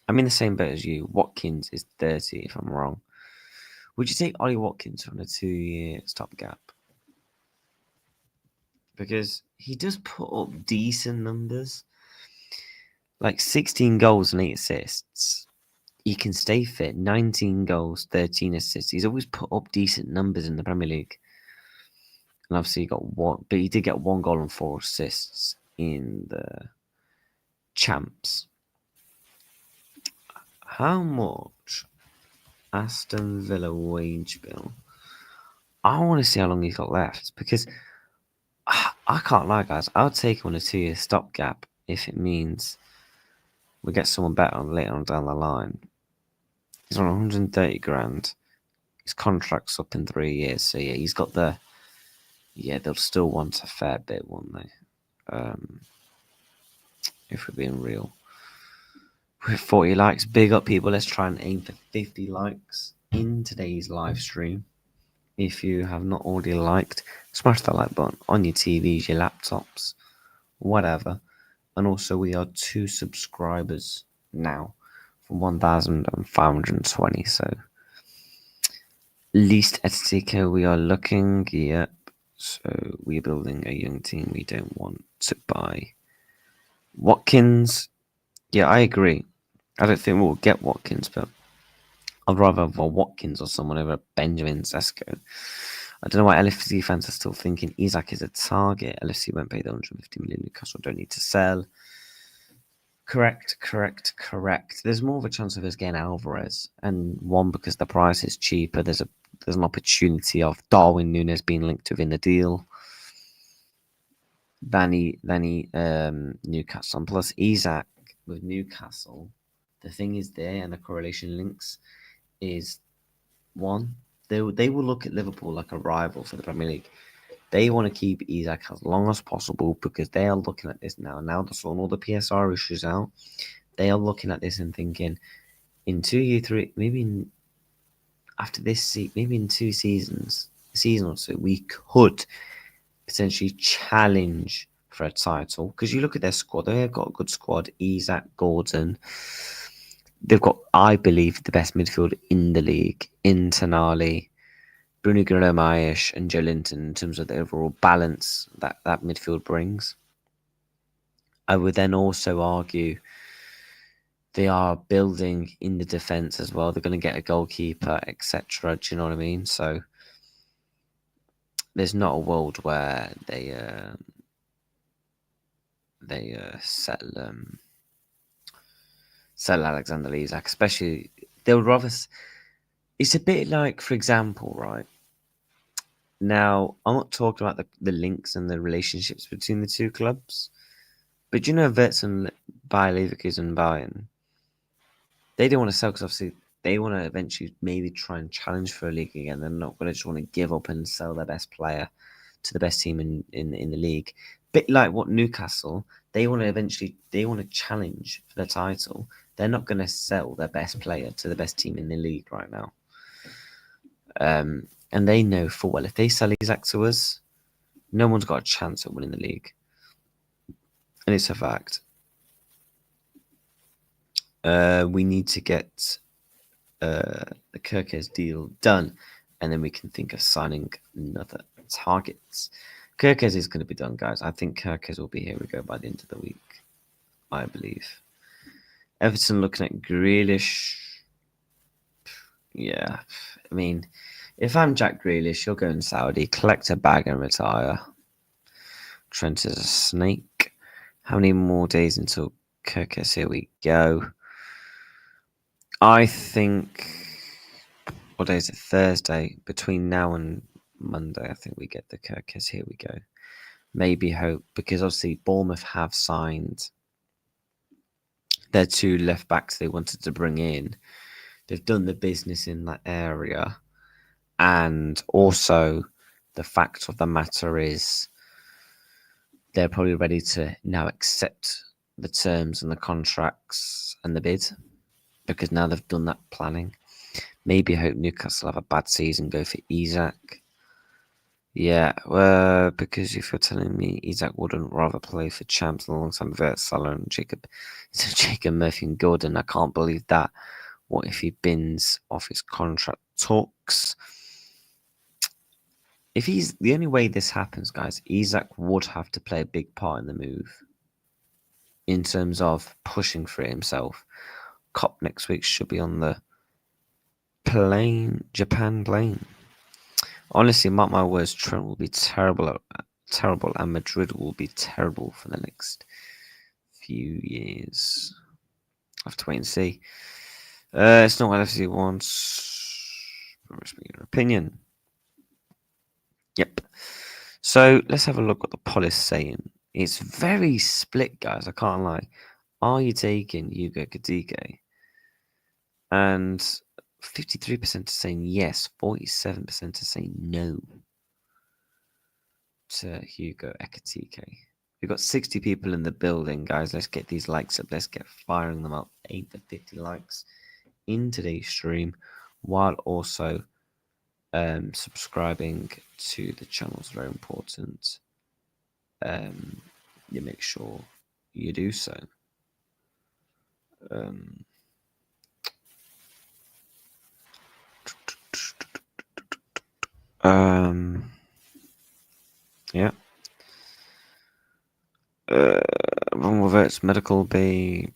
I'm in the same boat as you. Watkins is 30, if I'm wrong. Would you take Ollie Watkins on a 2-year stopgap? because he does put up decent numbers, like 16 goals and 8 assists. He can stay fit. 19 goals, 13 assists. He's always put up decent numbers in the Premier League. And obviously he got one, but he did get 1 goal and 4 assists in the Champs. How much Aston Villa wage bill? I want to see how long he's got left, because I can't lie, guys. I'll take him on a 2-year stopgap if it means we get someone better later on down the line. He's on 130 grand. His contract's up in 3 years, so yeah, he's got the. Yeah, they'll still want a fair bit, won't they? If we're being real. With 40 likes, big up, people. Let's try and aim for 50 likes in today's live stream. If you have not already liked, smash that like button on your TVs, your laptops, whatever. And also, we are 2 subscribers now from 1,520. So, least Ekitike we are looking. Yep. So, we're building a young team. We don't want to buy Watkins. Yeah, I agree. I don't think we'll get Watkins, but I'd rather have a Watkins or someone over Benjamin Sesko. I don't know why LFC fans are still thinking Isak is a target. LFC won't pay the 150 million. Newcastle don't need to sell. Correct. There's more of a chance of us getting Alvarez, and one because the price is cheaper. There's an opportunity of Darwin Nunez being linked within the deal than Newcastle. And plus Isak with Newcastle, the thing is there, and the correlation links is one. They will look at Liverpool like a rival for the Premier League. They want to keep Isak as long as possible because they are looking at this now. Now they're sorting all the PSR issues out. They are looking at this and thinking, in 2 years, 3, maybe after this, maybe in 2 seasons, a season or so, we could potentially challenge for a title. Because you look at their squad, they've got a good squad. Isak, Gordon. They've got, I believe, the best midfield in the league in Tonali, Bruno Guimaraes, and Joelinton in terms of the overall balance that midfield brings. I would then also argue they are building in the defence as well. They're going to get a goalkeeper, etc. Do you know what I mean? So there's not a world where they settle Alexander-Isak, especially they would rather. It's a bit like, for example, right? Now, I'm not talking about the links and the relationships between the 2 clubs, but you know, Wirtz and Bayer Leverkusen and Bayern, they don't want to sell because obviously they want to eventually maybe try and challenge for a league again. They're not going to just want to give up and sell their best player to the best team in the league. Bit like what Newcastle, they want to challenge for the title. They're not going to sell their best player to the best team in the league right now. And they know full well if they sell Isak to us, no one's got a chance at winning the league. And it's a fact. We need to get the Kirkes deal done, and then we can think of signing another targets. Kirkes is going to be done, guys. I think Kirkes will be here we go by the end of the week, I believe. Everton looking at Grealish. Yeah, I mean, if I'm Jack Grealish, you'll go in Saudi, collect a bag and retire. Trent is a snake. How many more days until Kirkes? Here we go. I think, what day is it? Thursday. Between now and Monday, I think we get the Kirkes. Here we go. Maybe hope, because obviously Bournemouth have signed their 2 left backs they wanted to bring in. They've done the business in that area. And also, the fact of the matter is, they're probably ready to now accept the terms and the contracts and the bid, because now they've done that planning. Maybe hope Newcastle have a bad season, go for Isak. Yeah, because if you're telling me Isak wouldn't rather play for Champs alongside Wirtz, and Jacob Murphy and Gordon, I can't believe that. What if he bins off his contract talks? if he's the only way this happens, guys, Isak would have to play a big part in the move in terms of pushing for it himself. Cop next week should be on the Japan plane. Honestly, mark my words, Trent will be terrible, and Madrid will be terrible for the next few years. I'll have to wait and see. It's not what LFC wants. Your opinion. Yep. So let's have a look what the poll is saying. It's very split, guys. I can't lie. Are you taking Diogo Ekitike? And 53% are saying yes, 47% are saying no to Diogo Ekitike. We've got 60 people in the building, guys. Let's get these likes up. Let's get firing them up. 8 to 50 likes in today's stream, while also subscribing to the channel is very important. You make sure you do so. Yeah. Wirtz medical bay.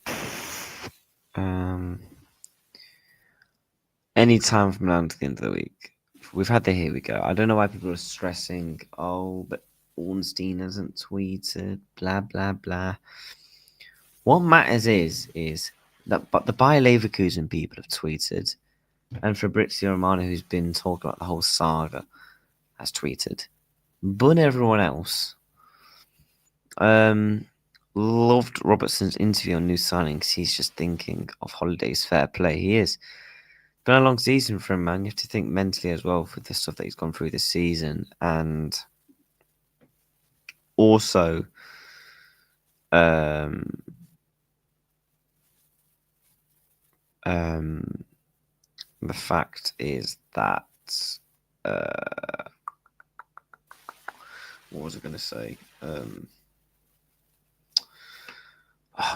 Any time from now to the end of the week. We've had the here we go. I don't know why people are stressing. Oh, but Ornstein hasn't tweeted. Blah blah blah. What matters is that but the Bayer Leverkusen people have tweeted, and Fabrizio Romano, who's been talking about the whole saga, has tweeted. But everyone else, loved Robertson's interview on New Signings. He's just thinking of holidays. Fair play. He is. Been a long season for him, man. You have to think mentally as well for the stuff that he's gone through this season, and also, the fact is that what was I going to say? What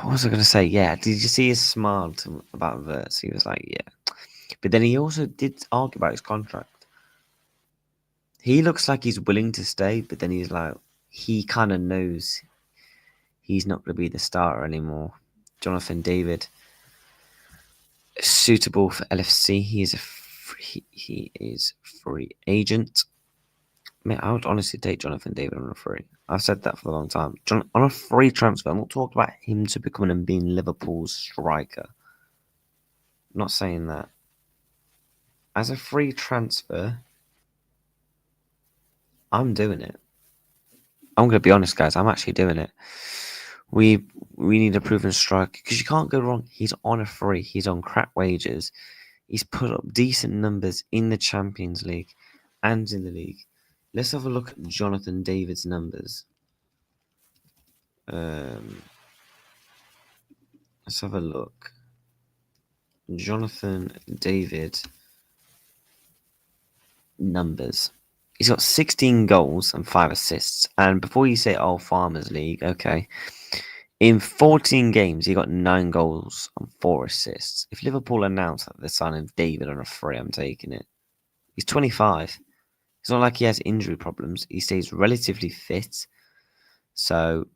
was I going to say? Yeah, did you see his smile about Wirtz? He was like, yeah. But then he also did argue about his contract. He looks like he's willing to stay, but then he's like, he kind of knows he's not going to be the starter anymore. Jonathan David, suitable for LFC. He is free agent. I mean, I would honestly take Jonathan David on a free. I've said that for a long time. On a free transfer, I'm not talking about him to becoming and being Liverpool's striker. I'm not saying that. As a free transfer, I'm doing it. I'm going to be honest, guys. I'm actually doing it. We need a proven striker because you can't go wrong. He's on a free. He's on crap wages. He's put up decent numbers in the Champions League and in the league. Let's have a look at Jonathan David's numbers. Let's have a look. Jonathan David numbers. He's got 16 goals and 5 assists. And before you say, oh, Farmers League, okay. In 14 games, he got 9 goals and 4 assists. If Liverpool announced that they're signing David on a free, I'm taking it. He's 25. It's not like he has injury problems. He stays relatively fit. So,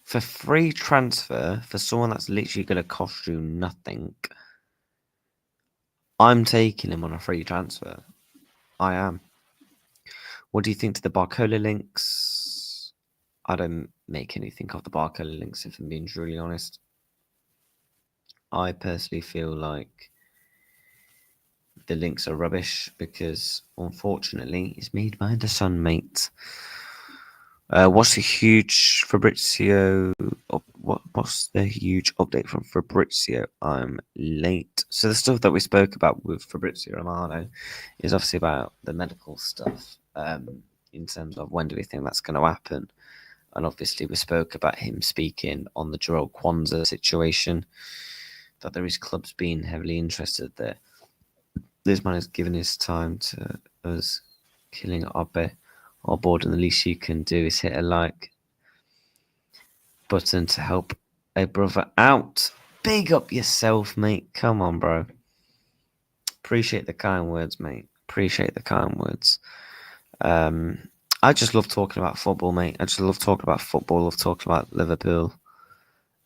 for free transfer, for someone that's literally going to cost you nothing, I'm taking him on a free transfer. I am. What do you think to the Barcola links? I don't make anything of the Barcola links, if I'm being truly honest. I personally feel like the links are rubbish because, unfortunately, it's made by the Sun, mate. What's the huge Fabrizio? What's the huge update from Fabrizio? I'm late. So the stuff that we spoke about with Fabrizio Romano is obviously about the medical stuff. In terms of when do we think that's going to happen, and obviously we spoke about him speaking on the Jarell Quansah situation. That there is clubs being heavily interested there. This man has given his time to us killing Abe or board, and the least you can do is hit a like button to help a brother out. Big up yourself, mate. Come on, bro. Appreciate the kind words, mate. Appreciate the kind words. I just love talking about football, mate. I just love talking about football. Love talking about Liverpool.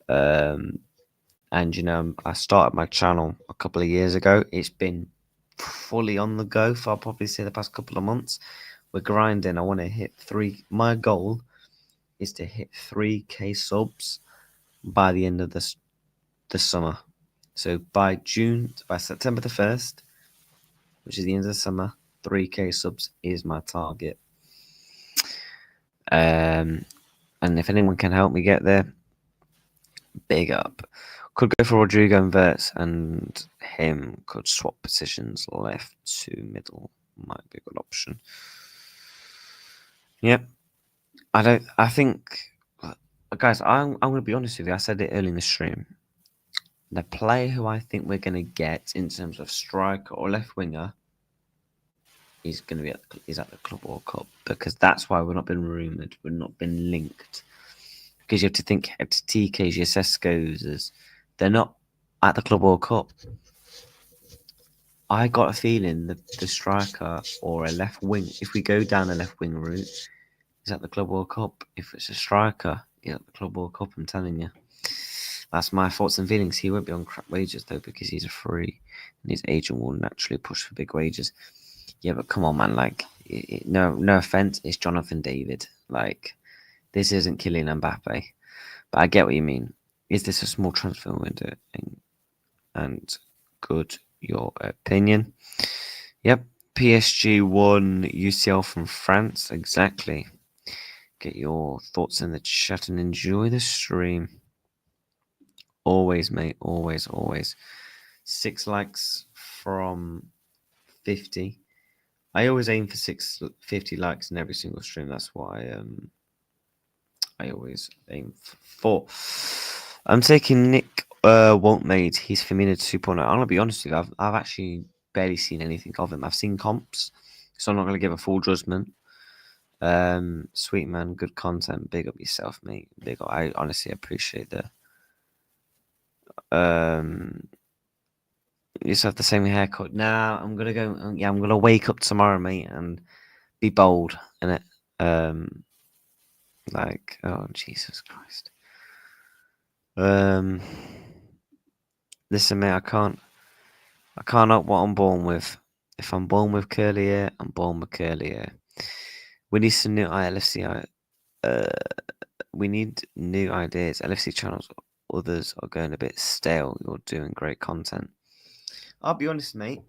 And I started my channel a couple of years ago. It's been fully on the go for, I'll probably say, the past couple of months. We're grinding. I want to hit 3. My goal is to hit 3K subs by the end of this summer. So by September the 1st, which is the end of the summer, 3K subs is my target. And if anyone can help me get there, big up. Could go for Rodrigo and Wirtz, and him could swap positions left to middle. Might be a good option. Yep. I think, guys, I'm going to be honest with you. I said it early in the stream. The player who I think we're going to get in terms of striker or left winger is going to be at the Club World Cup, because that's why we've not been rumoured. We've not been linked. Because you have to think Etikes, your Seskos, they're not at the Club World Cup. I got a feeling that the striker or a left wing, if we go down the left wing route, is at the Club World Cup. If it's a striker, he's at the Club World Cup, I'm telling you. That's my thoughts and feelings. He won't be on crap wages, though, because he's a free, and his agent will naturally push for big wages. Yeah, but come on, man. Like, no offense, it's Jonathan David. Like, this isn't Kylian Mbappe. But I get what you mean. Is this a small transfer window? And good, your opinion. Yep. PSG won UCL from France. Exactly. Get your thoughts in the chat and enjoy the stream. Always, mate. Always, always. 6 likes from 50. I always aim for 50 likes in every single stream. That's why I always aim for. I'm taking Nick Waltmade. He's Firmino 2.0. I'm going to be honest with you. I've actually barely seen anything of him. I've seen comps, so I'm not going to give a full judgment. Sweet man, good content. Big up yourself, mate. Big up. I honestly appreciate that. You just have the same haircut. Nah, I'm gonna go. Yeah, I'm gonna wake up tomorrow, mate, and be bold in it. Like, oh Jesus Christ. Listen, mate, I can't up what I'm born with. If I'm born with curly hair, I'm born with curly hair. We need some new LFC. We need new ideas. LFC channels, others are going a bit stale. You're doing great content. I'll be honest, mate.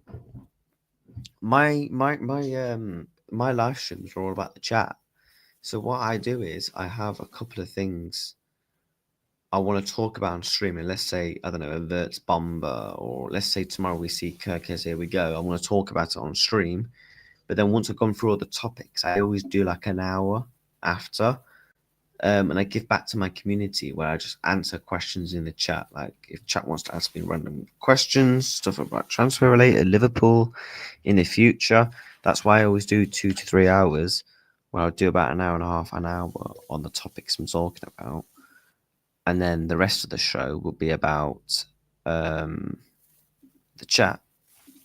My live streams are all about the chat. So what I do is I have a couple of things I want to talk about on stream. And let's say, I don't know, a Wirtz bomber, or let's say tomorrow we see Kirkes, here we go. I want to talk about it on stream. But then once I've gone through all the topics, I always do like an hour after. And I give back to my community where I just answer questions in the chat. Like if chat wants to ask me random questions, stuff about transfer related, Liverpool in the future. That's why I always do 2 to 3 hours, where I'll do about an hour and a half, an hour on the topics I'm talking about. And then the rest of the show will be about the chat.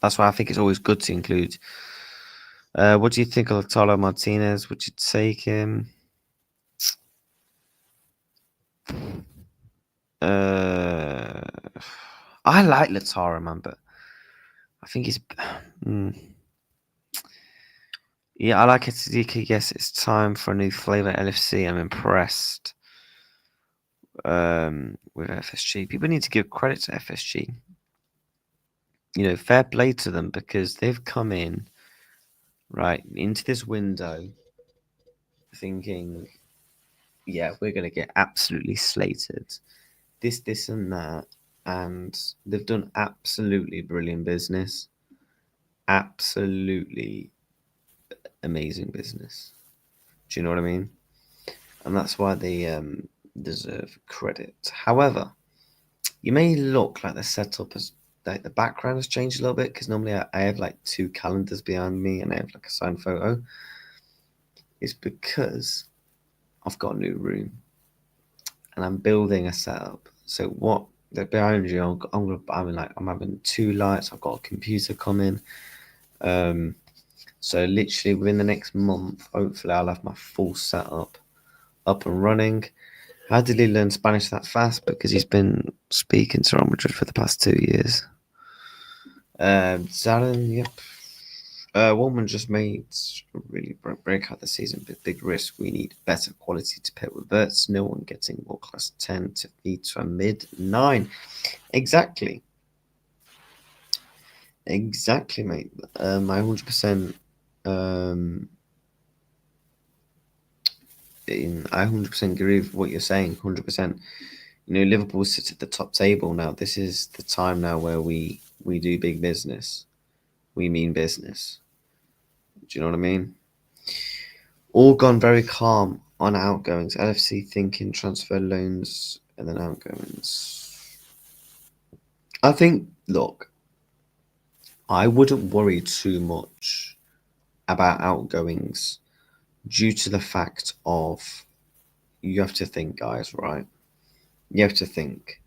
That's why I think it's always good to include. What do you think of Lautaro Martinez? Would you take him? I like Lautaro, man, but I think he's. Yeah, I like Ekitike. Yes, it's time for a new flavor LFC. I'm impressed with FSG. People need to give credit to FSG. Fair play to them, because they've come in right into this window thinking, yeah, we're going to get absolutely slated. This, and that. And they've done absolutely brilliant business. Absolutely amazing business. Do you know what I mean? And that's why they deserve credit. However, you may look like the setup as like the background has changed a little bit, because normally I have like 2 calendars behind me and I have like a signed photo. It's because I've got a new room and I'm building a setup. So what behind you, I'm having 2 lights. I've got a computer coming. So literally within the next month, hopefully I'll have my full setup up and running. How did he learn Spanish that fast? Because he's been speaking to Real Madrid for the past 2 years. Zaren, yep. Woman just made a really break out the season, but big risk. We need better quality to pair with Wirtz. No one getting more class 10 to feed to a mid 9. Exactly. Exactly, mate. I 100%. I 100% agree with what you're saying. 100%. You know, Liverpool sits at the top table now. This is the time now where we do big business. We mean business. Do you know what I mean? All gone very calm on outgoings. LFC thinking transfer loans and then outgoings. I think, look, I wouldn't worry too much about outgoings due to the fact of you have to think, guys, right? You have to think.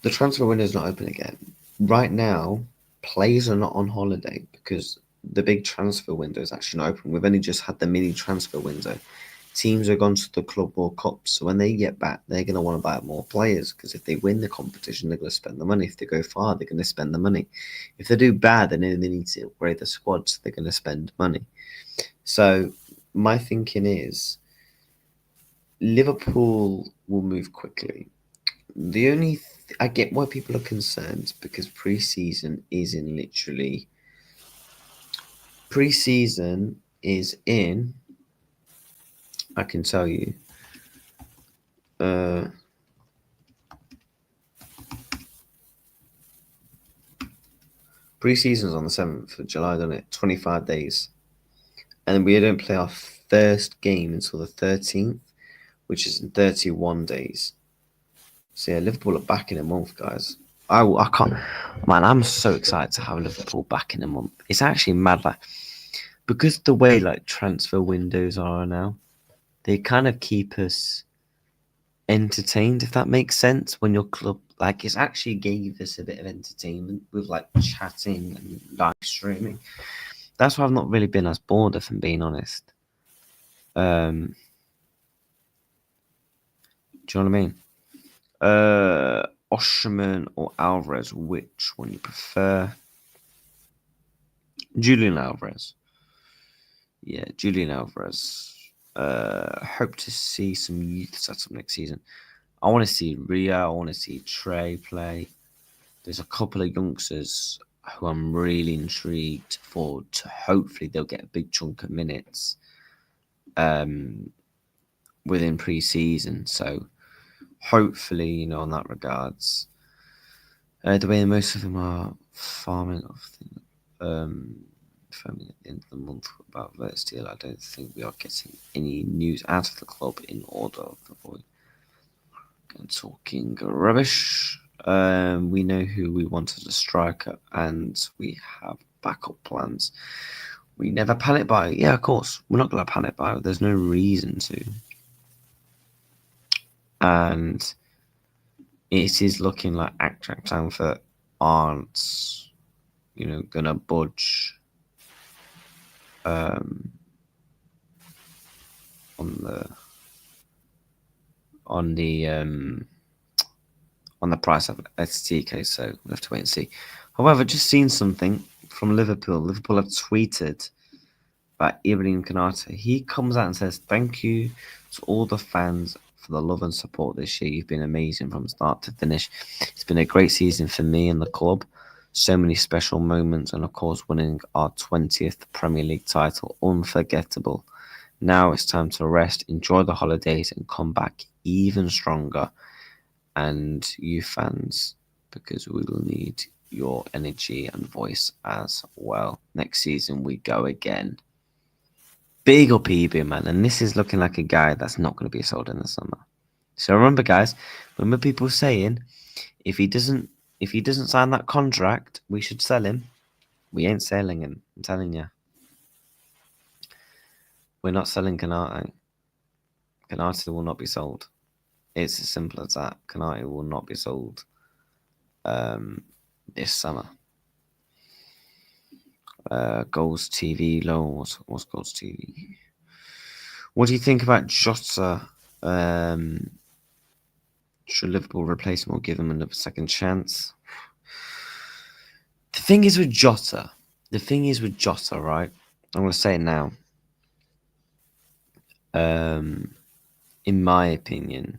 The transfer window is not open again. Right now, players are not on holiday because the big transfer window is actually not open. We've only just had the mini transfer window. Teams are gone to the Club World Cup, so when they get back, they're going to want to buy more players because if they win the competition, they're going to spend the money. If they go far, they're going to spend the money. If they do bad, then they need to upgrade the squad, so they're going to spend money. So my thinking is Liverpool will move quickly. The only I get why people are concerned because pre-season is in I can tell you pre-season's on the 7th of July, doesn't it? 25 days. And we don't play our first game until the 13th, which is in 31 days. So yeah, Liverpool are back in a month, guys. I can't, man. I'm so excited to have Liverpool back in a month. It's actually mad, like, because the way like transfer windows are now, they kind of keep us entertained, if that makes sense. When your club, like, it's actually gave us a bit of entertainment with like chatting and live streaming. That's why I've not really been as bored, if I'm being honest. Do you know what I mean? Oshman or Alvarez, which one you prefer? Julian Alvarez. Yeah, Julian Alvarez. Hope to see some youth set up next season. I want to see Ria. I want to see Trey play. There's a couple of youngsters who I'm really intrigued for. To hopefully they'll get a big chunk of minutes within pre-season. So hopefully, you know, in that regards, the way most of them are farming off, farming at the end of the month about Wirtz deal, I don't think we are getting any news out of the club in order of the void. And talking rubbish. We know who we want as a striker, and we have backup plans. We never panic buy. Yeah, of course, we're not going to panic buy. There's no reason to. And it is looking like Eintracht Frankfurt aren't, you know, going to budge on the price of Ekitike, so we'll have to wait and see. However, just seen something from Liverpool. Liverpool have tweeted about Ibrahima Konate. He comes out and says, "Thank you to all the fans for the love and support this year. You've been amazing from start to finish. It's been a great season for me and the club. So many special moments, and of course, winning our 20th Premier League title, unforgettable. Now it's time to rest, enjoy the holidays, and come back even stronger. And you fans, because we will need your energy and voice as well. Next season we go again." Big up EB, man. And this is looking like a guy that's not going to be sold in the summer. So remember, guys, remember people saying if he doesn't sign that contract, we should sell him. We ain't selling him. I'm telling you. We're not selling Konate. Konate will not be sold. It's as simple as that. Konate will not be sold this summer. Goals TV low. What's Goals TV? What do you think about Jota? Should Liverpool replace him or give him another second chance? The thing is with Jota, right? I'm going to say it now. In my opinion,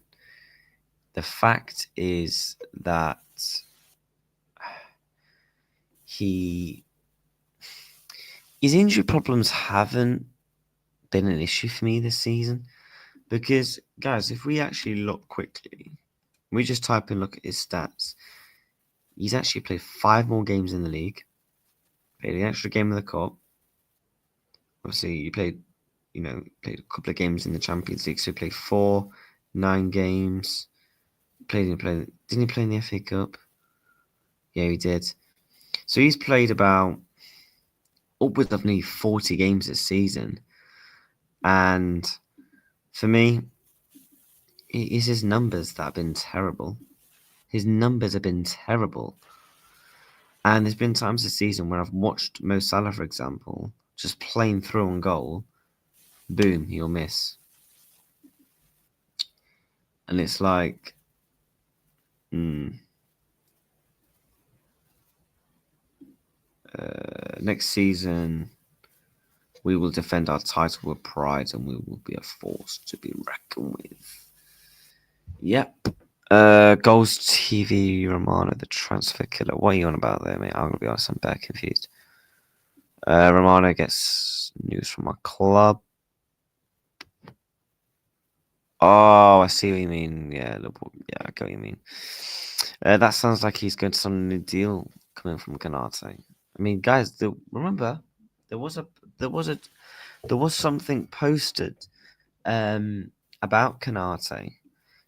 the fact is that his injury problems haven't been an issue for me this season. Because, guys, if we actually look quickly, we just type in, look at his stats. He's actually played 5 more games in the league. Played an extra game in the cup. Obviously, he played a couple of games in the Champions League. So he played 4, 9 games. Didn't he play in the FA Cup? Yeah, he did. So he's played about upwards of nearly 40 games this season. And for me, it's his numbers that have been terrible. His numbers have been terrible. And there's been times this season where I've watched Mo Salah, for example, just playing through on goal. Boom, he'll miss. And it's like, next season, we will defend our title with pride and we will be a force to be reckoned with. Yep. Goals TV Romano, the transfer killer. What are you on about there, mate? I'm going to be honest, I'm back confused. Romano gets news from our club. Oh, I see what you mean. Yeah, Liverpool. Yeah, I get what you mean. That sounds like he's going to sign a new deal coming from Konate. I mean, guys, remember there was something posted about Konate.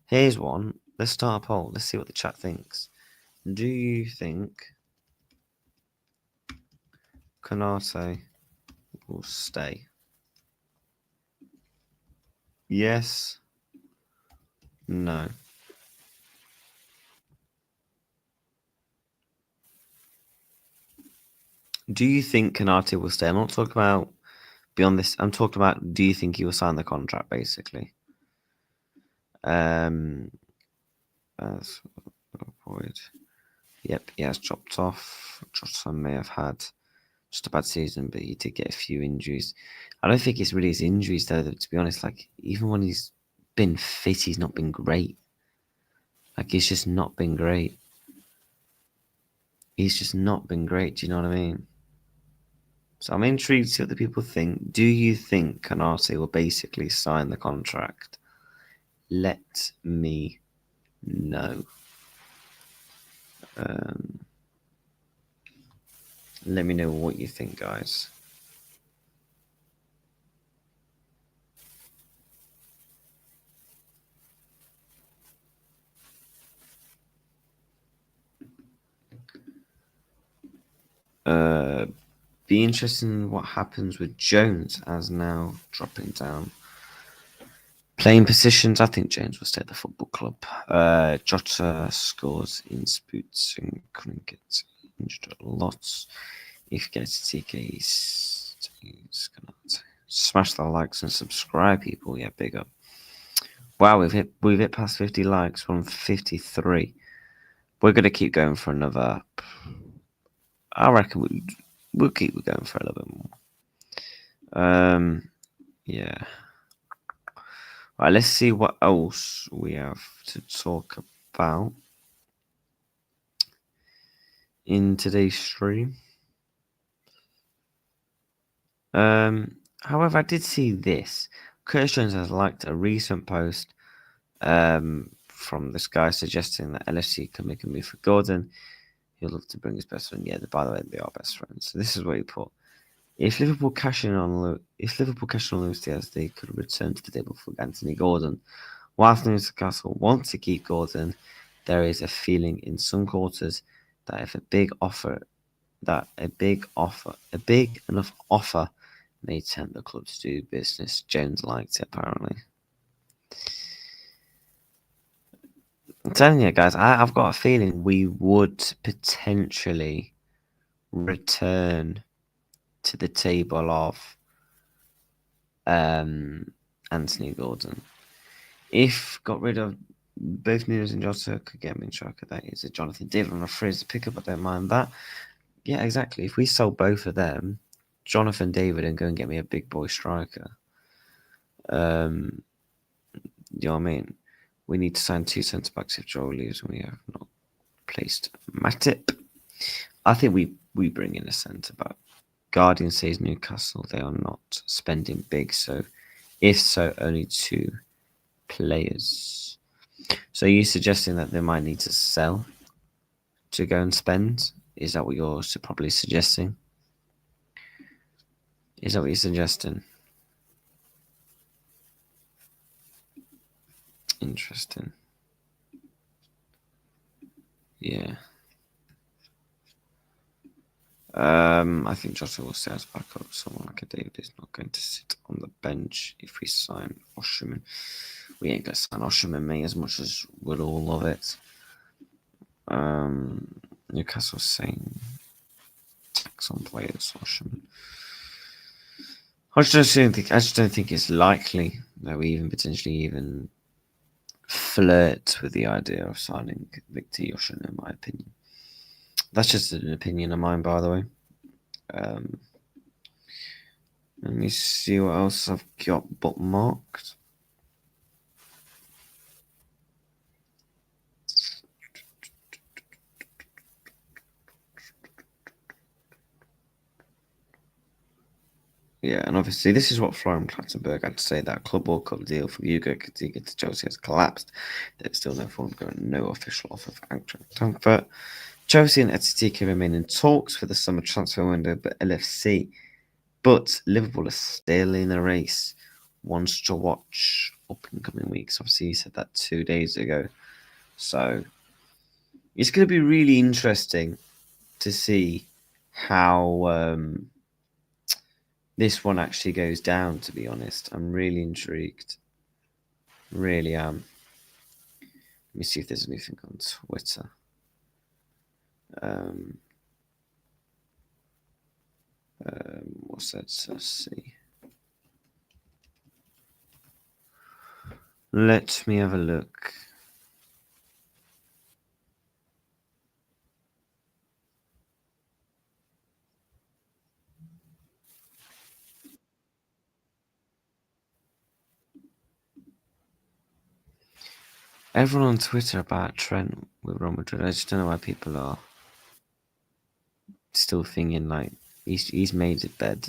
Here's one. Let's start a poll. Let's see what the chat thinks. Do you think Konate will stay? Yes. No. Do you think Konate will stay? I'm not talking about beyond this. I'm talking about, do you think he will sign the contract, basically? As avoid. Yep, he has dropped off. Jota may have had just a bad season, but he did get a few injuries. I don't think it's really his injuries, though, to be honest. Like, even when he's been fit, he's not been great. Like, he's just not been great. He's just not been great, do you know what I mean? So I'm intrigued to see what the people think. Do you think Konate will basically sign the contract? Let me know. Let me know what you think, guys. Be interested in what happens with Jones as now dropping down. Playing positions, I think Jones will stay at the football club. Jota scores in spoots and couldn't get injured lots. If you get Ekitike, he's gonna smash the likes and subscribe, people. Yeah, big up. Wow, we've hit past 50 likes. We're on 53. We're gonna keep going for another. I reckon we'll keep going for a little bit more. Yeah. Right, let's see what else we have to talk about in today's stream. However, I did see this. Curtis Jones has liked a recent post from this guy suggesting that LFC can make a move for Gordon. He'd love to bring his best friend. Yeah, by the way, they are best friends. So this is what he put. If Liverpool cash in on Luis Diaz, they could return to the table for Anthony Gordon. Whilst Newcastle want to keep Gordon, there is a feeling in some quarters that if a big enough offer may tempt the club to do business. Jones liked it, apparently. I'm telling you, guys, I've got a feeling we would potentially return to the table of Anthony Gordon. If got rid of both Nunez and Jota, could get me in striker. That is a Jonathan David on a frizz pickup. I don't mind that. Yeah, exactly. If we sold both of them, Jonathan David, and go and get me a big boy striker. You know what I mean? We need to sign 2 centre backs if Joel leaves, and we have not placed Matip. I think we bring in a centre back. Guardian says Newcastle, they are not spending big, so if so, only 2 players. So are you suggesting that they might need to sell to go and spend? Is that what you're probably suggesting? Is that what you're suggesting? Interesting. Yeah. I think Jota will stay as backup. Someone like a David is not going to sit on the bench if we sign Osimhen. We ain't going to sign Osimhen, mate, as much as we'll all love it. Newcastle saying tax on players, Osimhen. I just don't think it's likely that we even potentially even flirt with the idea of signing Victor Osimhen, in my opinion. That's just an opinion of mine, by the way. Let me see what else I've got bookmarked. Yeah, and obviously this is what Florian Plattenberg had to say, that Club World Cup deal for Hugo Ekitike to Chelsea has collapsed. There's still no form going, no official offer for Eintracht Frankfurt. Chelsea and Etikete remain in talks for the summer transfer window, but Liverpool are still in the race. Wants to watch up in coming weeks. Obviously, he said that 2 days ago. So it's going to be really interesting to see how this one actually goes down, to be honest. I'm really intrigued. Really am. Let me see if there's anything on Twitter. What's that? Let's see. Let me have a look. Everyone on Twitter about Trent with Real Madrid. I just don't know why people are still thinking like he's made his bed.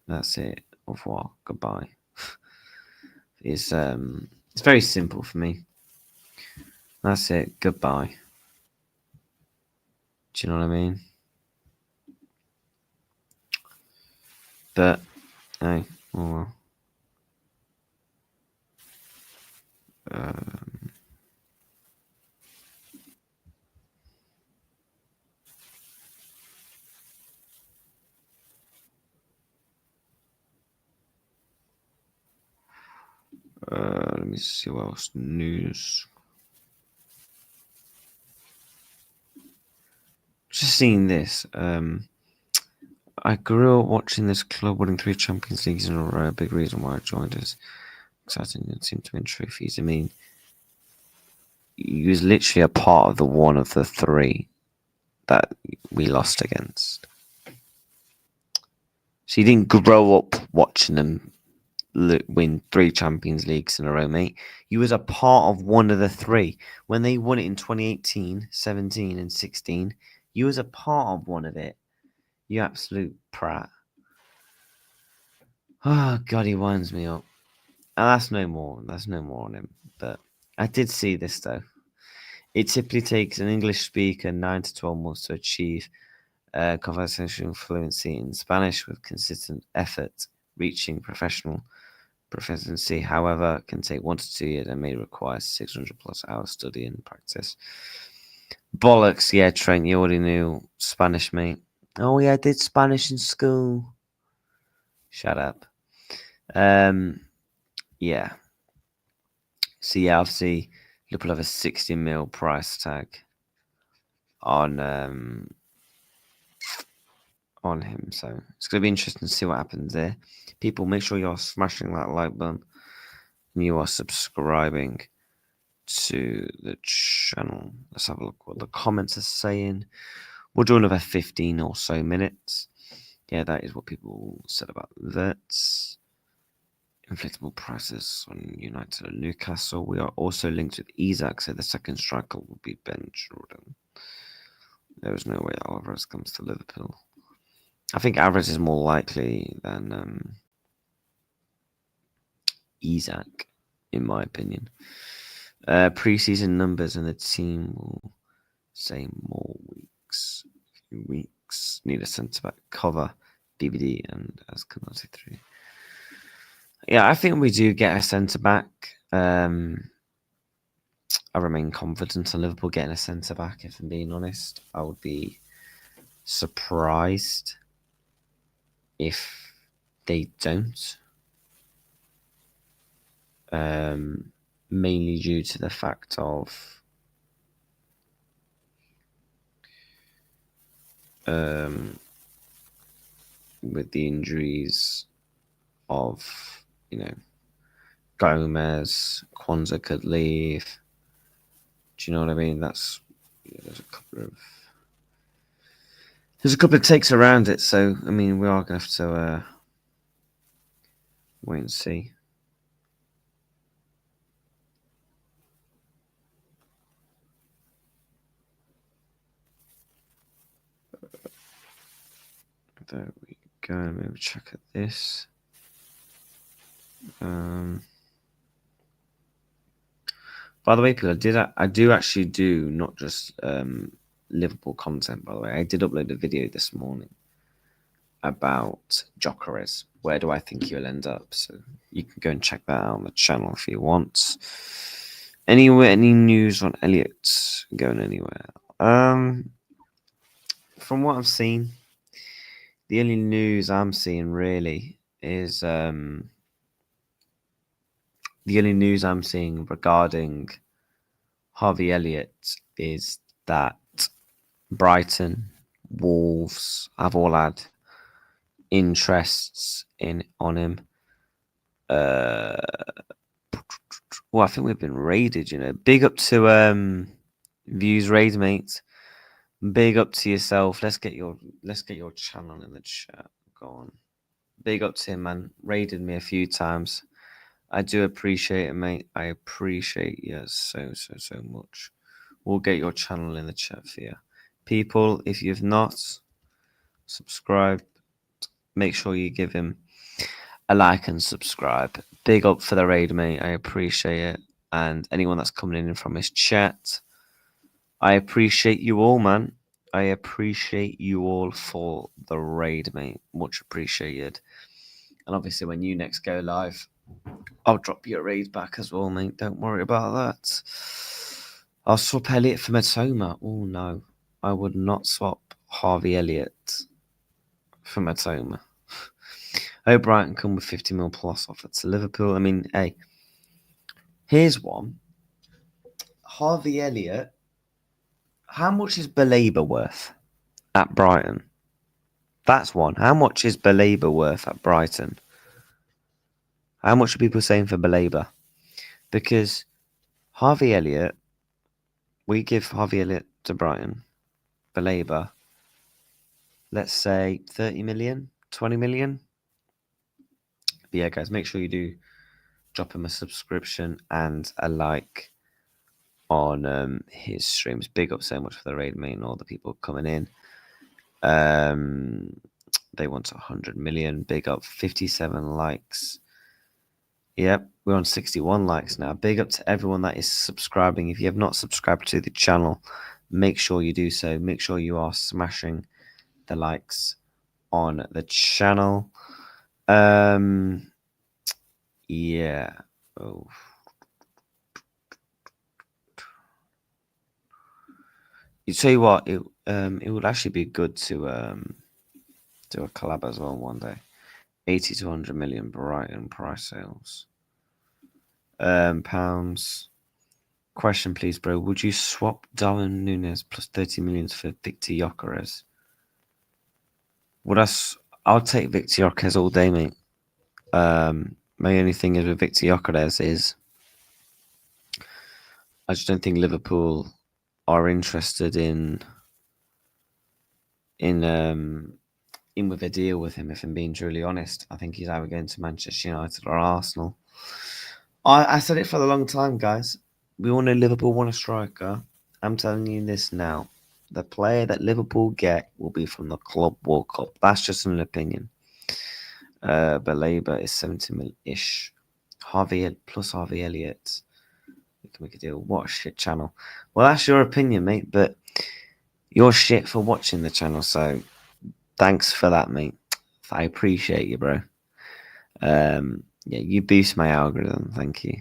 That's it. Au revoir. Goodbye. It's very simple for me. That's it. Goodbye. Do you know what I mean? But hey, oh well. Let me see what else. News. Just seeing this. I grew up watching this club winning 3 Champions Leagues in a row. A big reason why I joined is exciting. It seemed to win trophies. I mean, he was literally a part of the one of the 3 that we lost against. So you didn't grow up watching them win 3 Champions Leagues in a row, mate. You was a part of one of the 3. When they won it in 2018, 17 and 16, you was a part of one of it. You absolute prat. Oh, God, he winds me up. That's no more. That's no more on him. But I did see this, though. It typically takes an English speaker 9 to 12 months to achieve conversational fluency in Spanish with consistent effort. Reaching professional proficiency, however, can take 1 to 2 years and may require 600 plus hours study and practice. Bollocks, yeah, Trent, you already knew Spanish, mate. Oh, yeah, I did Spanish in school. Shut up. Yeah. So, yeah, obviously, Liverpool have a 60 mil price tag on on him. So it's going to be interesting to see what happens there. People, make sure you're smashing that like button and you are subscribing to the channel. Let's have a look what the comments are saying. We'll do another 15 or so minutes. Yeah, that is what people said about Wirtz. Inflatable prices on United and Newcastle. We are also linked with Isak, so the second striker will be Ben Jordan. There is no way Alvarez comes to Liverpool. I think Alvarez is more likely than Isak, in my opinion. Preseason numbers and the team will say more weeks. A few weeks. Need a centre back cover, DVD, and as Konate 3. Yeah, I think we do get a centre back. I remain confident on Liverpool getting a centre back. If I'm being honest, I would be surprised if they don't. Mainly due to the fact of with the injuries of, Gomez, Quansah could leave. Do you know what I mean? There's a couple of takes around it, so I mean we are gonna have to wait and see. There we go. Maybe check at this. By the way, people, I do actually do not just Liverpool content. By the way, I did upload a video this morning about Jarell. Where do I think he'll end up? So you can go and check that out on the channel if you want. Any news on Elliott going anywhere? From what I've seen, the only news I'm seeing really is the only news I'm seeing regarding Harvey Elliott is that Brighton, Wolves have all had interests on him. Well, I think we've been raided. Big up to Views Raid, mate. Big up to yourself. Let's get your channel in the chat. Go on. Big up to him, man. Raided me a few times. I do appreciate it, mate. I appreciate you so much. We'll get your channel in the chat for you. People, if you've not subscribed, make sure you give him a like and subscribe. Big up for the raid, mate. I appreciate it. And anyone that's coming in from his chat, I appreciate you all, man. I appreciate you all for the raid, mate. Much appreciated. And obviously, when you next go live, I'll drop your raid back as well, mate. Don't worry about that. I'll swap Elliott for Matoma. Oh, no. I would not swap Harvey Elliott for Matoma. I hope Brighton come with 50 mil plus offer to Liverpool. I mean, hey, here's one. Harvey Elliott. How much is Baleba worth at Brighton? That's one. How much is Baleba worth at Brighton? How much are people saying for Baleba? Because Harvey Elliott, we give Harvey Elliott to Brighton. Baleba, let's say 30 million, 20 million. But yeah, guys, make sure you do drop him a subscription and a like on his streams. Big up so much for the raid, mate, and all the people coming in. They want 100 million. Big up, 57 likes. Yep, we're on 61 likes now. Big up to everyone that is subscribing. If you have not subscribed to the channel, make sure you do so. Make sure you are smashing the likes on the channel. Yeah. Oh. You tell you what, it would actually be good to do a collab as well one day. 80 to 100 million Brighton price sales. Pounds. Question, please, bro. Would you swap Darwin Nunez plus 30 million for Victor Gyökeres? I'll take Victor Yokeres all day, mate. My only thing is with Victor Yokeres is I just don't think Liverpool are interested in with a deal with him. If I'm being truly honest, I think he's either going to Manchester United or Arsenal. I said it for a long time, guys. We all know Liverpool want a striker. I'm telling you this now. The player that Liverpool get will be from the Club World Cup. That's just an opinion. Baleba is 70 mil-ish. Harvey Elliott. We can make a deal. What a shit channel. Well, that's your opinion, mate, but you're shit for watching the channel, so thanks for that, mate. I appreciate you, bro. Yeah, you boost my algorithm. Thank you.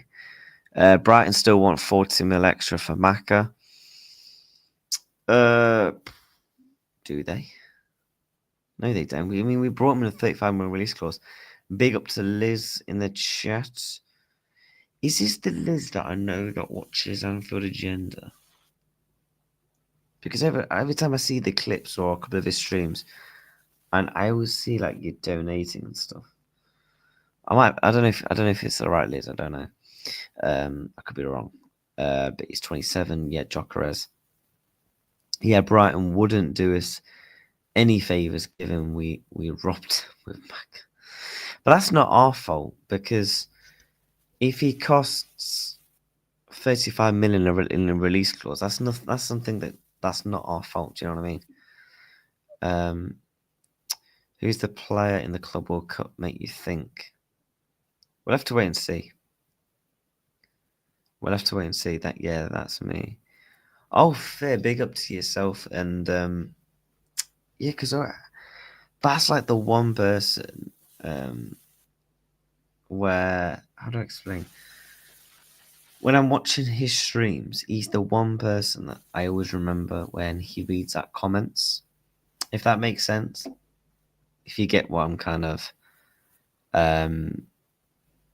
Brighton still want 40 mil extra for Maka. Do they? No, they don't. I mean, we brought him in a 35 mil release clause. Big up to Liz in the chat. Is this the Liz that I know that watches Anfield Agenda? Because every time I see the clips or a couple of his streams, and I always see like you donating and stuff. I don't know if it's the right Liz. I don't know. I could be wrong. But he's 27. Yeah, Jokeres. Yeah, Brighton wouldn't do us any favours given we robbed with Mac. But that's not our fault, because if he costs 35 million in a release clause, that's something that's not our fault. Do you know what I mean? Who's the player in the Club World Cup make you think? We'll have to wait and see. Yeah, that's me. Oh, fair. Big up to yourself. And yeah, because that's like the one person where, how do I explain? When I'm watching his streams, he's the one person that I always remember when he reads out comments. If that makes sense. If you get what I'm kind of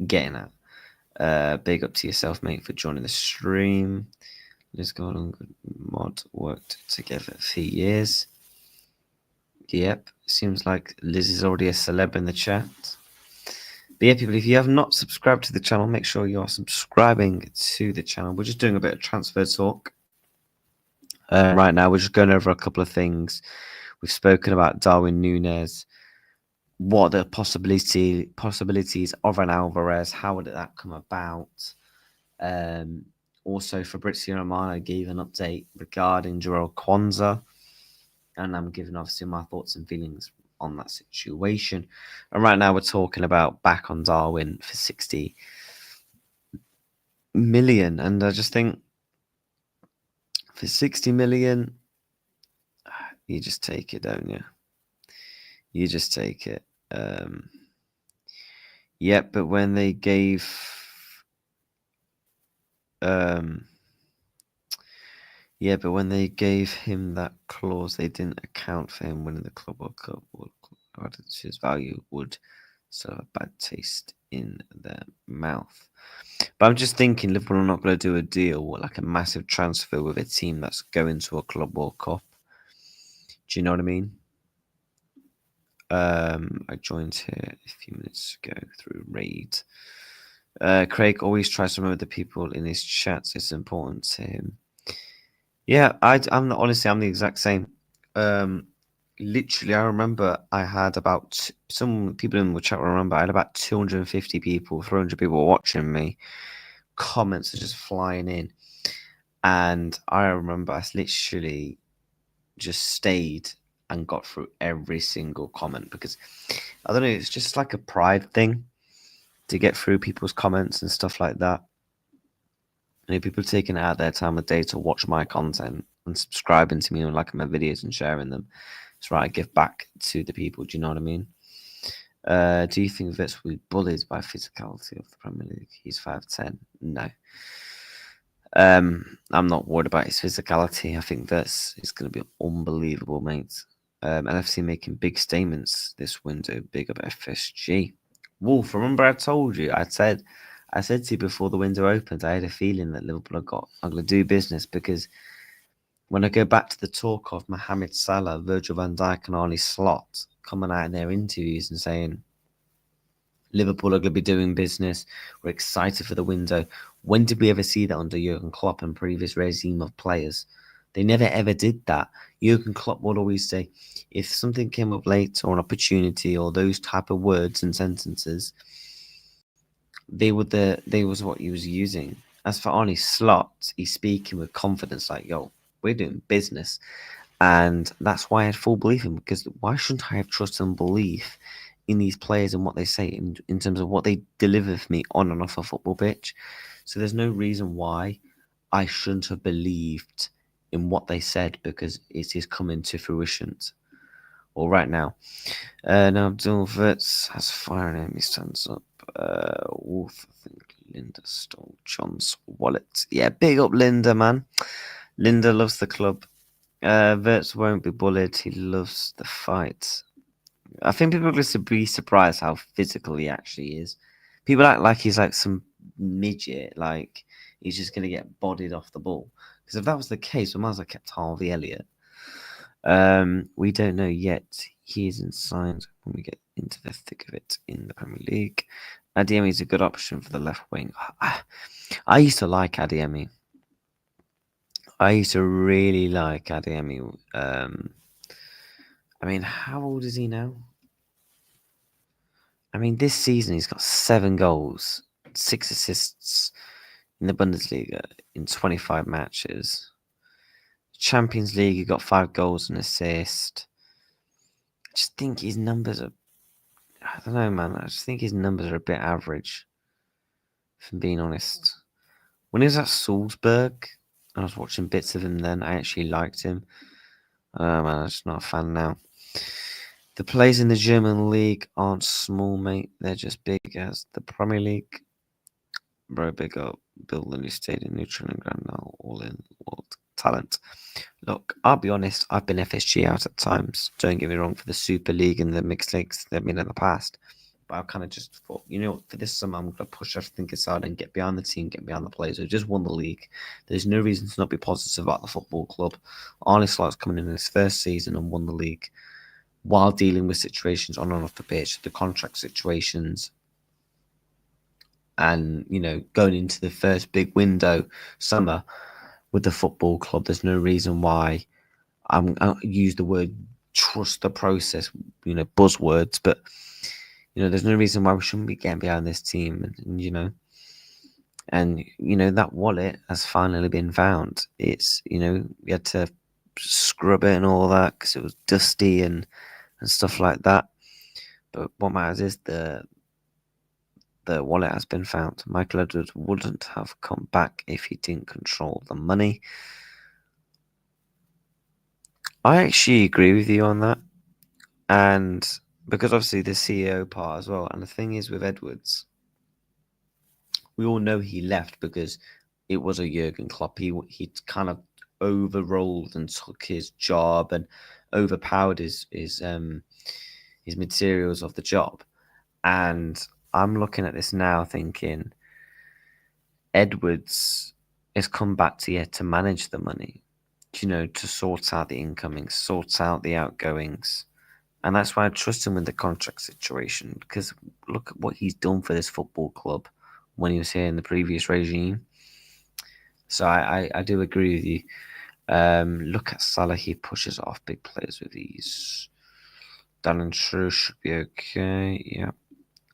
getting at. Big up to yourself, mate, for joining the stream. Let's go on. Mod worked together for years. Yep, seems like Liz is already a celeb in the chat. But yeah, people, if you have not subscribed to the channel, make sure you are subscribing to the channel. We're just doing a bit of transfer talk. Right now, we're just going over a couple of things. We've spoken about Darwin Nunez. What are the possibilities of an Alvarez? How would that come about? Also, Fabrizio Romano gave an update regarding Jarell Quansah. And I'm giving, obviously, my thoughts and feelings on that situation. And right now we're talking about back on Darwin for 60 million. And I just think for 60 million, you just take it, don't you? You just take it. Yep, but when they gave him that clause, they didn't account for him winning the Club World Cup. His value would still have a bad taste in their mouth. But I'm just thinking Liverpool are not going to do a deal with like a massive transfer with a team that's going to a Club World Cup. Do you know what I mean? I joined here a few minutes ago through Raid. Craig always tries to remember the people in his chats. It's important to him. Yeah, I'm the exact same. Literally, I remember I had about, some people in the chat will remember, I had about 250 people, 300 people watching me. Comments are just flying in. And I remember I literally just stayed and got through every single comment, because I don't know, it's just like a pride thing to get through people's comments and stuff like that. And people taking out their time of day to watch my content and subscribing to me and liking my videos and sharing them. It's right, I give back to the people. Do you know what I mean? Do you think Wirtz will be bullied by physicality of the Premier League? He's 5'10". No. I'm not worried about his physicality. I think Wirtz is going to be unbelievable, mate. NFC making big statements this window. Big up FSG. Wolf, remember I told you, I said to you before the window opened, I had a feeling that Liverpool are going to do business, because when I go back to the talk of Mohamed Salah, Virgil van Dijk and Arne Slot, coming out in their interviews and saying Liverpool are going to be doing business. We're excited for the window. When did we ever see that under Jurgen Klopp and previous regime of players? They never ever did that. Jurgen Klopp would always say, if something came up late or an opportunity or those type of words and sentences, they was what he was using. As for Arne Slot, he's speaking with confidence, like, yo, we're doing business. And that's why I had full belief in him, because why shouldn't I have trust and belief in these players and what they say in terms of what they deliver for me on and off a football pitch? So there's no reason why I shouldn't have believed in what they said, because it is coming to fruition. Or right now. Now Abdul Wirtz has fire in him. He stands up. Wolf, I think Linda stole John's wallet. Yeah, big up Linda, man. Linda loves the club. Wirtz won't be bullied. He loves the fight. I think people are going to be surprised how physical he actually is. People act like he's like some midget, like he's just going to get bodied off the ball. Because if that was the case, we might as well kept Harvey Elliott. We don't know yet. He isn't signed when we get into the thick of it in the Premier League. Adeyemi is a good option for the left wing. I used to like Adeyemi. I used to really like Adeyemi. I mean, how old is he now? I mean, this season he's got 7 goals, 6 assists in the Bundesliga in 25 matches. Champions League, he got 5 goals and assist. I just think his numbers are, I don't know, man. I just think his numbers are a bit average, if I'm being honest. When he was at Salzburg, I was watching bits of him then. I actually liked him. Man, I'm just not a fan now. The players in the German league aren't small, mate. They're just big as the Premier League. Bro, big up. Build the new stadium, neutral and grand now. All in world talent. Look, I'll be honest. I've been FSG out at times. Don't get me wrong, for the Super League and the mixed leagues they've been in the past. But I've kind of just thought, you know, for this summer, I'm going to push everything aside and get behind the team, get behind the players who just won the league. There's no reason to not be positive about the football club. Arne Slot's coming in his first season and won the league while dealing with situations on and off the pitch, the contract situations, and, you know, going into the first big window, summer, with the football club. There's no reason why I use the word trust the process, you know, buzzwords, but, you know, there's no reason why we shouldn't be getting behind this team, and you know, that wallet has finally been found. It's, you know, we had to scrub it and all that because it was dusty and stuff like that. But what matters is the wallet has been found. Michael Edwards wouldn't have come back if he didn't control the money. I actually agree with you on that. And because obviously the CEO part as well. And the thing is with Edwards, we all know he left because it was a Jurgen Klopp. He kind of overrolled and took his job and overpowered his materials of the job. And I'm looking at this now thinking Edwards has come back to manage the money, you know, to sort out the incomings, sort out the outgoings. And that's why I trust him with the contract situation, because look at what he's done for this football club when he was here in the previous regime. So I do agree with you. Look at Salah, he pushes off big players with ease. Darwin Nunez should be okay. Yeah.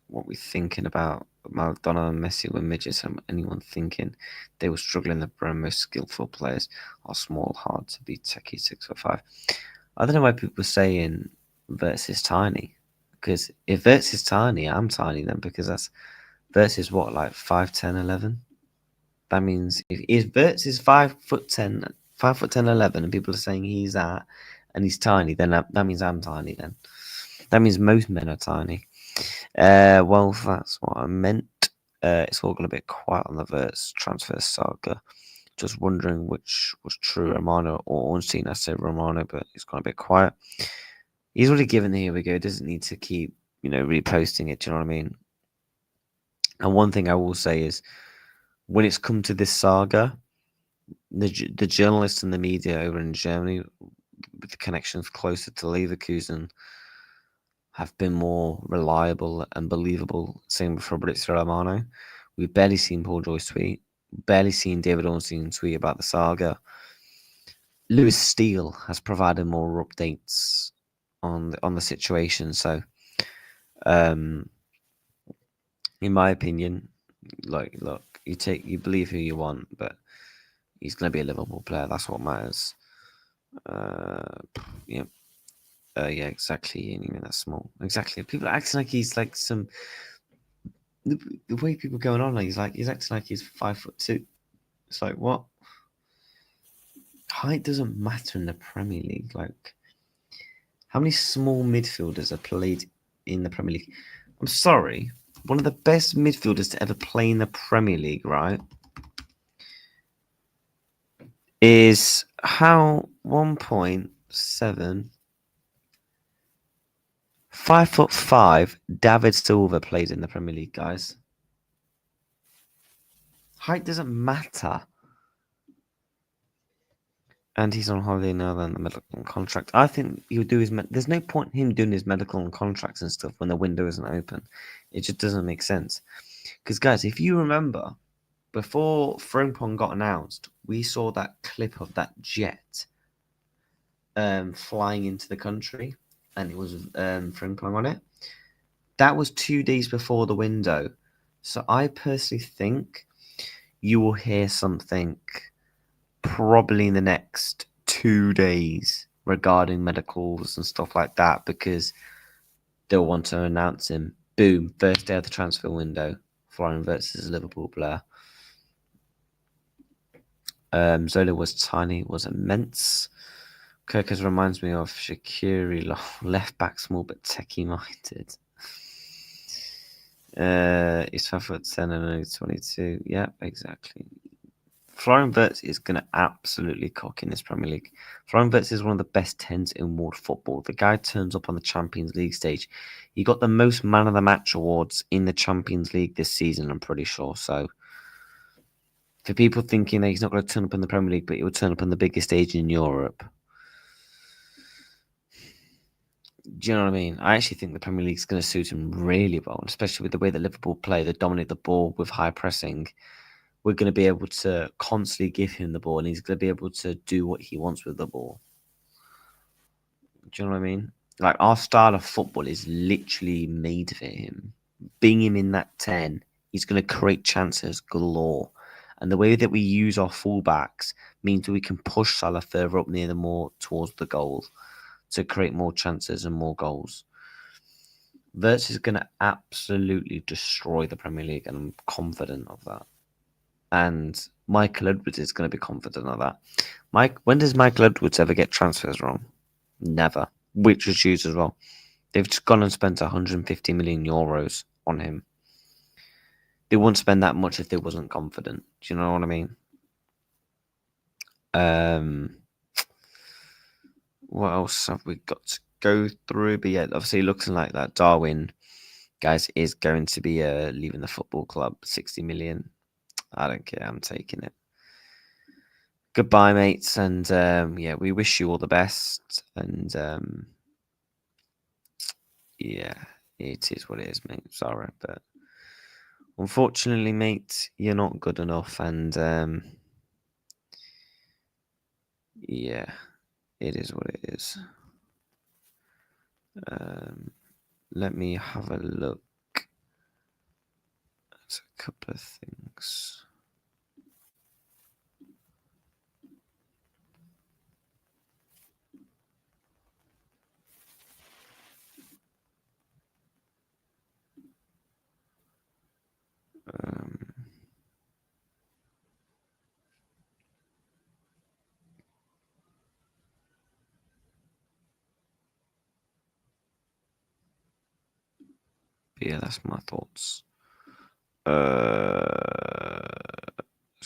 What we thinking about Maradona and Messi were midgets, and anyone thinking they were struggling, the most skillful players are small, hard to beat, techie 6'5". I don't know why people are saying Wirtz is tiny, because if Wirtz is tiny, I'm tiny then, because that's Wirtz is what, like 5'10", 11? That means if Wirtz is 5'10", 5'10", 11, and people are saying he's that and he's tiny, then that means I'm tiny then. That means most men are tiny. Well, that's what I meant. It's all got a bit quiet on the Wirtz transfer saga. Just wondering which was true, Romano or Ornstein. I said Romano, but it's gone a bit quiet. He's already given the here we go. Doesn't need to keep, you know, reposting it. Do you know what I mean? And one thing I will say is, when it's come to this saga, the journalists and the media over in Germany, with the connections closer to Leverkusen, have been more reliable and believable. Same with Fabrizio Romano. We've barely seen Paul Joyce tweet, barely seen David Ornstein tweet about the saga. Lewis Steele has provided more updates on the situation. So, in my opinion, look, you believe who you want, but he's going to be a Liverpool player. That's what matters. Yeah. Yeah, exactly. You mean that's small. Exactly. People are acting like he's like some. The way people are going on, he's acting like he's 5'2". It's like, what? Height doesn't matter in the Premier League. Like, how many small midfielders are played in the Premier League? I'm sorry, one of the best midfielders to ever play in the Premier League, right? Is how 1.7 5'5" David Silva played in the Premier League, guys. Height doesn't matter. And he's on holiday now, then the medical contract. I think he would do his. There's no point in him doing his medical and contracts and stuff when the window isn't open. It just doesn't make sense. Because, guys, if you remember, before Frimpong got announced, we saw that clip of that jet flying into the country, and it was Frimpong on it. That was 2 days before the window. So I personally think you will hear something probably in the next 2 days regarding medicals and stuff like that, because they'll want to announce him. Boom, first day of the transfer window, Florian Wirtz is a Liverpool player. Zola was tiny, was immense. Kirkers reminds me of Shaqiri, left back, small but techie minded. He's 5'10" and only 22. Yeah, exactly. Florian Wirtz is going to absolutely cock in this Premier League. Florian Wirtz is one of the best 10s in world football. The guy turns up on the Champions League stage. He got the most Man of the Match awards in the Champions League this season, I'm pretty sure. So, for people thinking that he's not going to turn up in the Premier League, but he will turn up on the biggest stage in Europe, do you know what I mean? I actually think the Premier League is going to suit him really well, especially with the way that Liverpool play. They dominate the ball with high pressing. We're going to be able to constantly give him the ball, and he's going to be able to do what he wants with the ball. Do you know what I mean? Like, our style of football is literally made for him. Being him in that 10, he's going to create chances galore. And the way that we use our fullbacks means that we can push Salah further up near the more towards the goal to create more chances and more goals. Wirtz is going to absolutely destroy the Premier League, and I'm confident of that. And Michael Edwards is going to be confident of that. When does Michael Edwards ever get transfers wrong? Never. Which was used as well. They've just gone and spent 150 million euros on him. They wouldn't spend that much if they wasn't confident. Do you know what I mean? What else have we got to go through? But yeah, obviously looking like that Darwin, guys, is going to be leaving the football club. 60 million. I don't care. I'm taking it. Goodbye, mates. And yeah, we wish you all the best. And yeah, it is what it is, mate. Sorry, but unfortunately, mate, you're not good enough. And yeah, it is what it is. Let me have a look at a couple of things. But yeah, that's my thoughts. Let's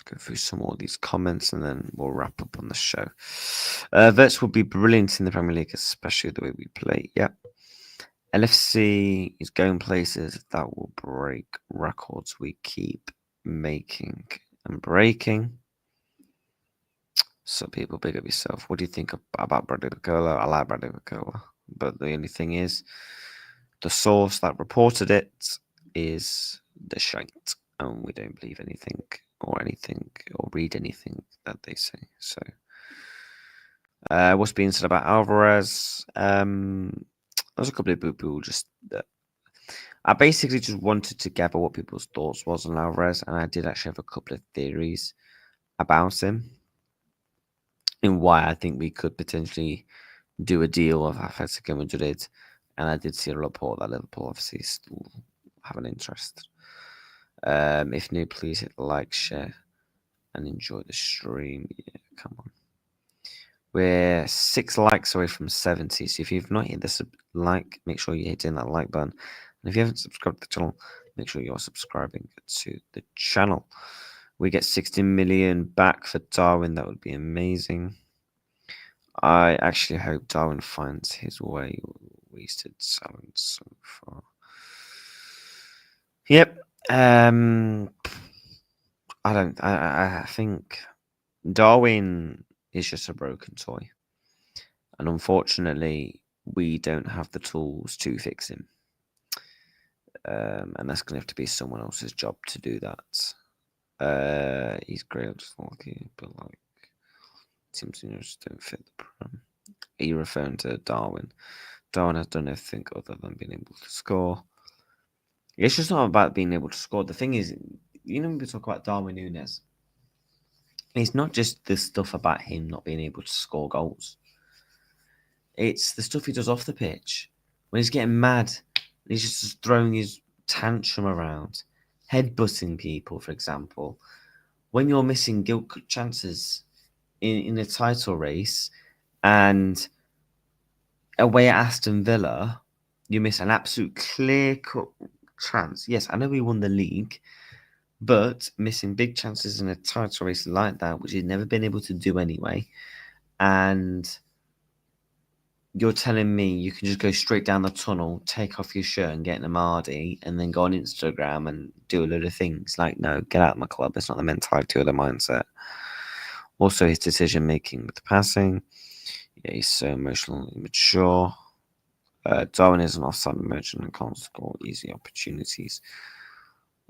go through some more of these comments and then we'll wrap up on the show. Wirtz will be brilliant in the Premier League, especially the way we play. Yep. LFC is going places that will break records we keep making and breaking. So people, big up yourself. What do you think about Bradley Bacola? I like Bradley Bacola, but the only thing is, the source that reported it is the shite, and we don't believe anything or read anything that they say. So, what's being said about Alvarez? There's a couple of people just. I basically just wanted to gather what people's thoughts was on Alvarez, and I did actually have a couple of theories about him and why I think we could potentially do a deal of Atletico Madrid. And I did see a report that Liverpool obviously still have an interest. If new, please hit the like, share, and enjoy the stream. Yeah, come on. We're 6 likes away from 70. So if you've not hit the like, make sure you're hitting that like button. And if you haven't subscribed to the channel, make sure you're subscribing to the channel. We get 60 million back for Darwin. That would be amazing. I actually hope Darwin finds his way. Wasted talent so far. Yep. I think Darwin is just a broken toy. And unfortunately, we don't have the tools to fix him. And that's going to have to be someone else's job to do that. He's great at hockey, but like teams just don't fit the program. Are you referring to Darwin? Darwin has done everything other than being able to score. It's just not about being able to score. The thing is, when we talk about Darwin Nunez, it's not just the stuff about him not being able to score goals. It's the stuff he does off the pitch. When he's getting mad, he's just throwing his tantrum around, headbutting people, for example. When you're missing gilt chances in a title race, and away at Aston Villa, you miss an absolute clear-cut chance. Yes, I know we won the league, but missing big chances in a title race like that, which he's never been able to do anyway, and you're telling me you can just go straight down the tunnel, take off your shirt and get in a Mardy, and then go on Instagram and do a load of things. Like, no, get out of my club. It's not the mentality or the mindset. Also, his decision-making with the passing. Yeah, he's so emotionally immature. Darwin is an offside merchant and can't score easy opportunities.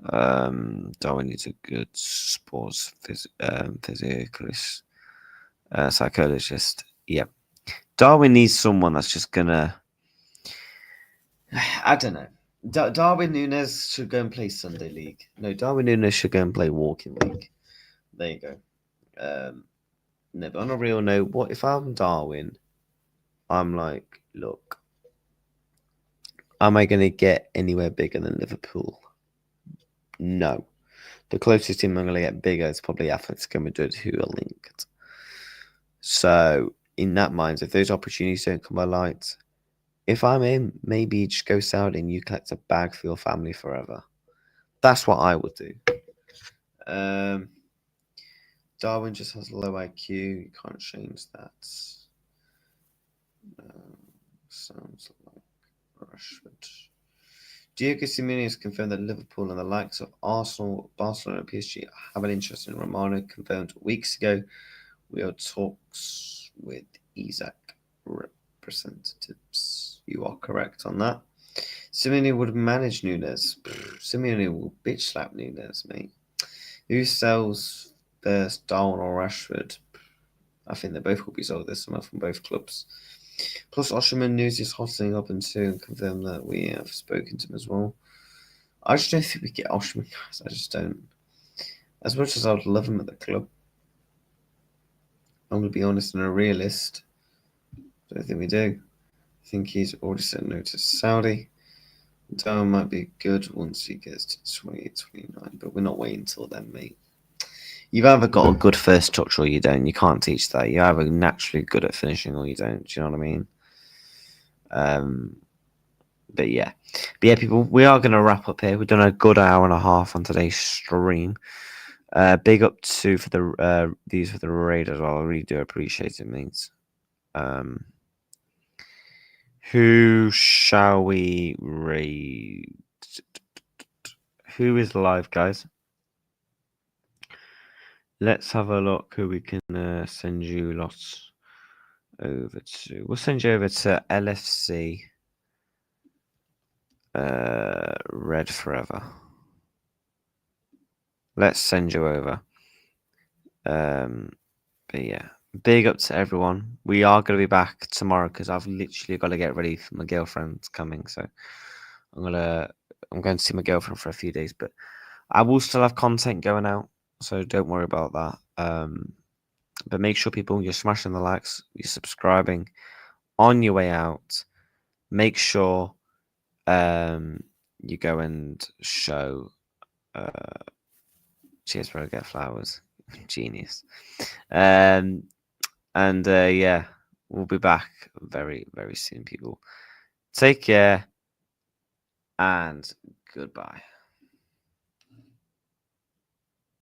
Darwin needs a good sports physicalist, psychologist. Yeah. Darwin needs someone that's just gonna. I don't know. Darwin Nunez should go and play Sunday League. No, Darwin Nunez should go and play Walking League. There you go. No, but on a real note, what if I'm Darwin? I'm like, look, am I gonna get anywhere bigger than Liverpool? No. The closest team I'm gonna get bigger is probably Atletico Madrid, who are linked. So, in that mind, if those opportunities don't come by light, if I'm in, maybe just go Saudi and you collect a bag for your family forever. That's what I would do. Darwin just has low IQ. You can't change that. Sounds like Rashford. Diogo Simeone has confirmed that Liverpool and the likes of Arsenal, Barcelona, and PSG have an interest in Romano. Confirmed weeks ago. We are talks with Isaac representatives. You are correct on that. Simeone would manage Nunez. Simeone will bitch slap Nunez, mate. Who sells first, Darwin or Rashford? I think they both will be sold this summer from both clubs. Plus, Osimhen news is hotting up and soon confirmed that we have spoken to him as well. I just don't think we get Osimhen, guys. I just don't. As much as I would love him at the club, I'm going to be honest and a realist. I don't think we do. I think he's already said no to Saudi. Darwin might be good once he gets to 28, 29, but we're not waiting until then, mate. You've either got a good first touch or you don't. You can't teach that. You're either naturally good at finishing or you don't. Do you know what I mean? But yeah, people, we are going to wrap up here. We've done a good hour and a half on today's stream. Big up to for the these for the raid as well. I really do appreciate it, mates. Who shall we raid? Who is live, guys? Let's have a look who we can send you lots over to. We'll send you over to LFC. Red forever. Let's send you over. But yeah, big up to everyone. We are going to be back tomorrow because I've literally got to get ready for my girlfriend's coming. So I'm going to see my girlfriend for a few days, but I will still have content going out. So don't worry about that. But make sure people, you're smashing the likes, you're subscribing on your way out. Make sure you go and show. Cheers, bro. Get flowers. Genius. And yeah, we'll be back very, very soon, people. Take care and goodbye.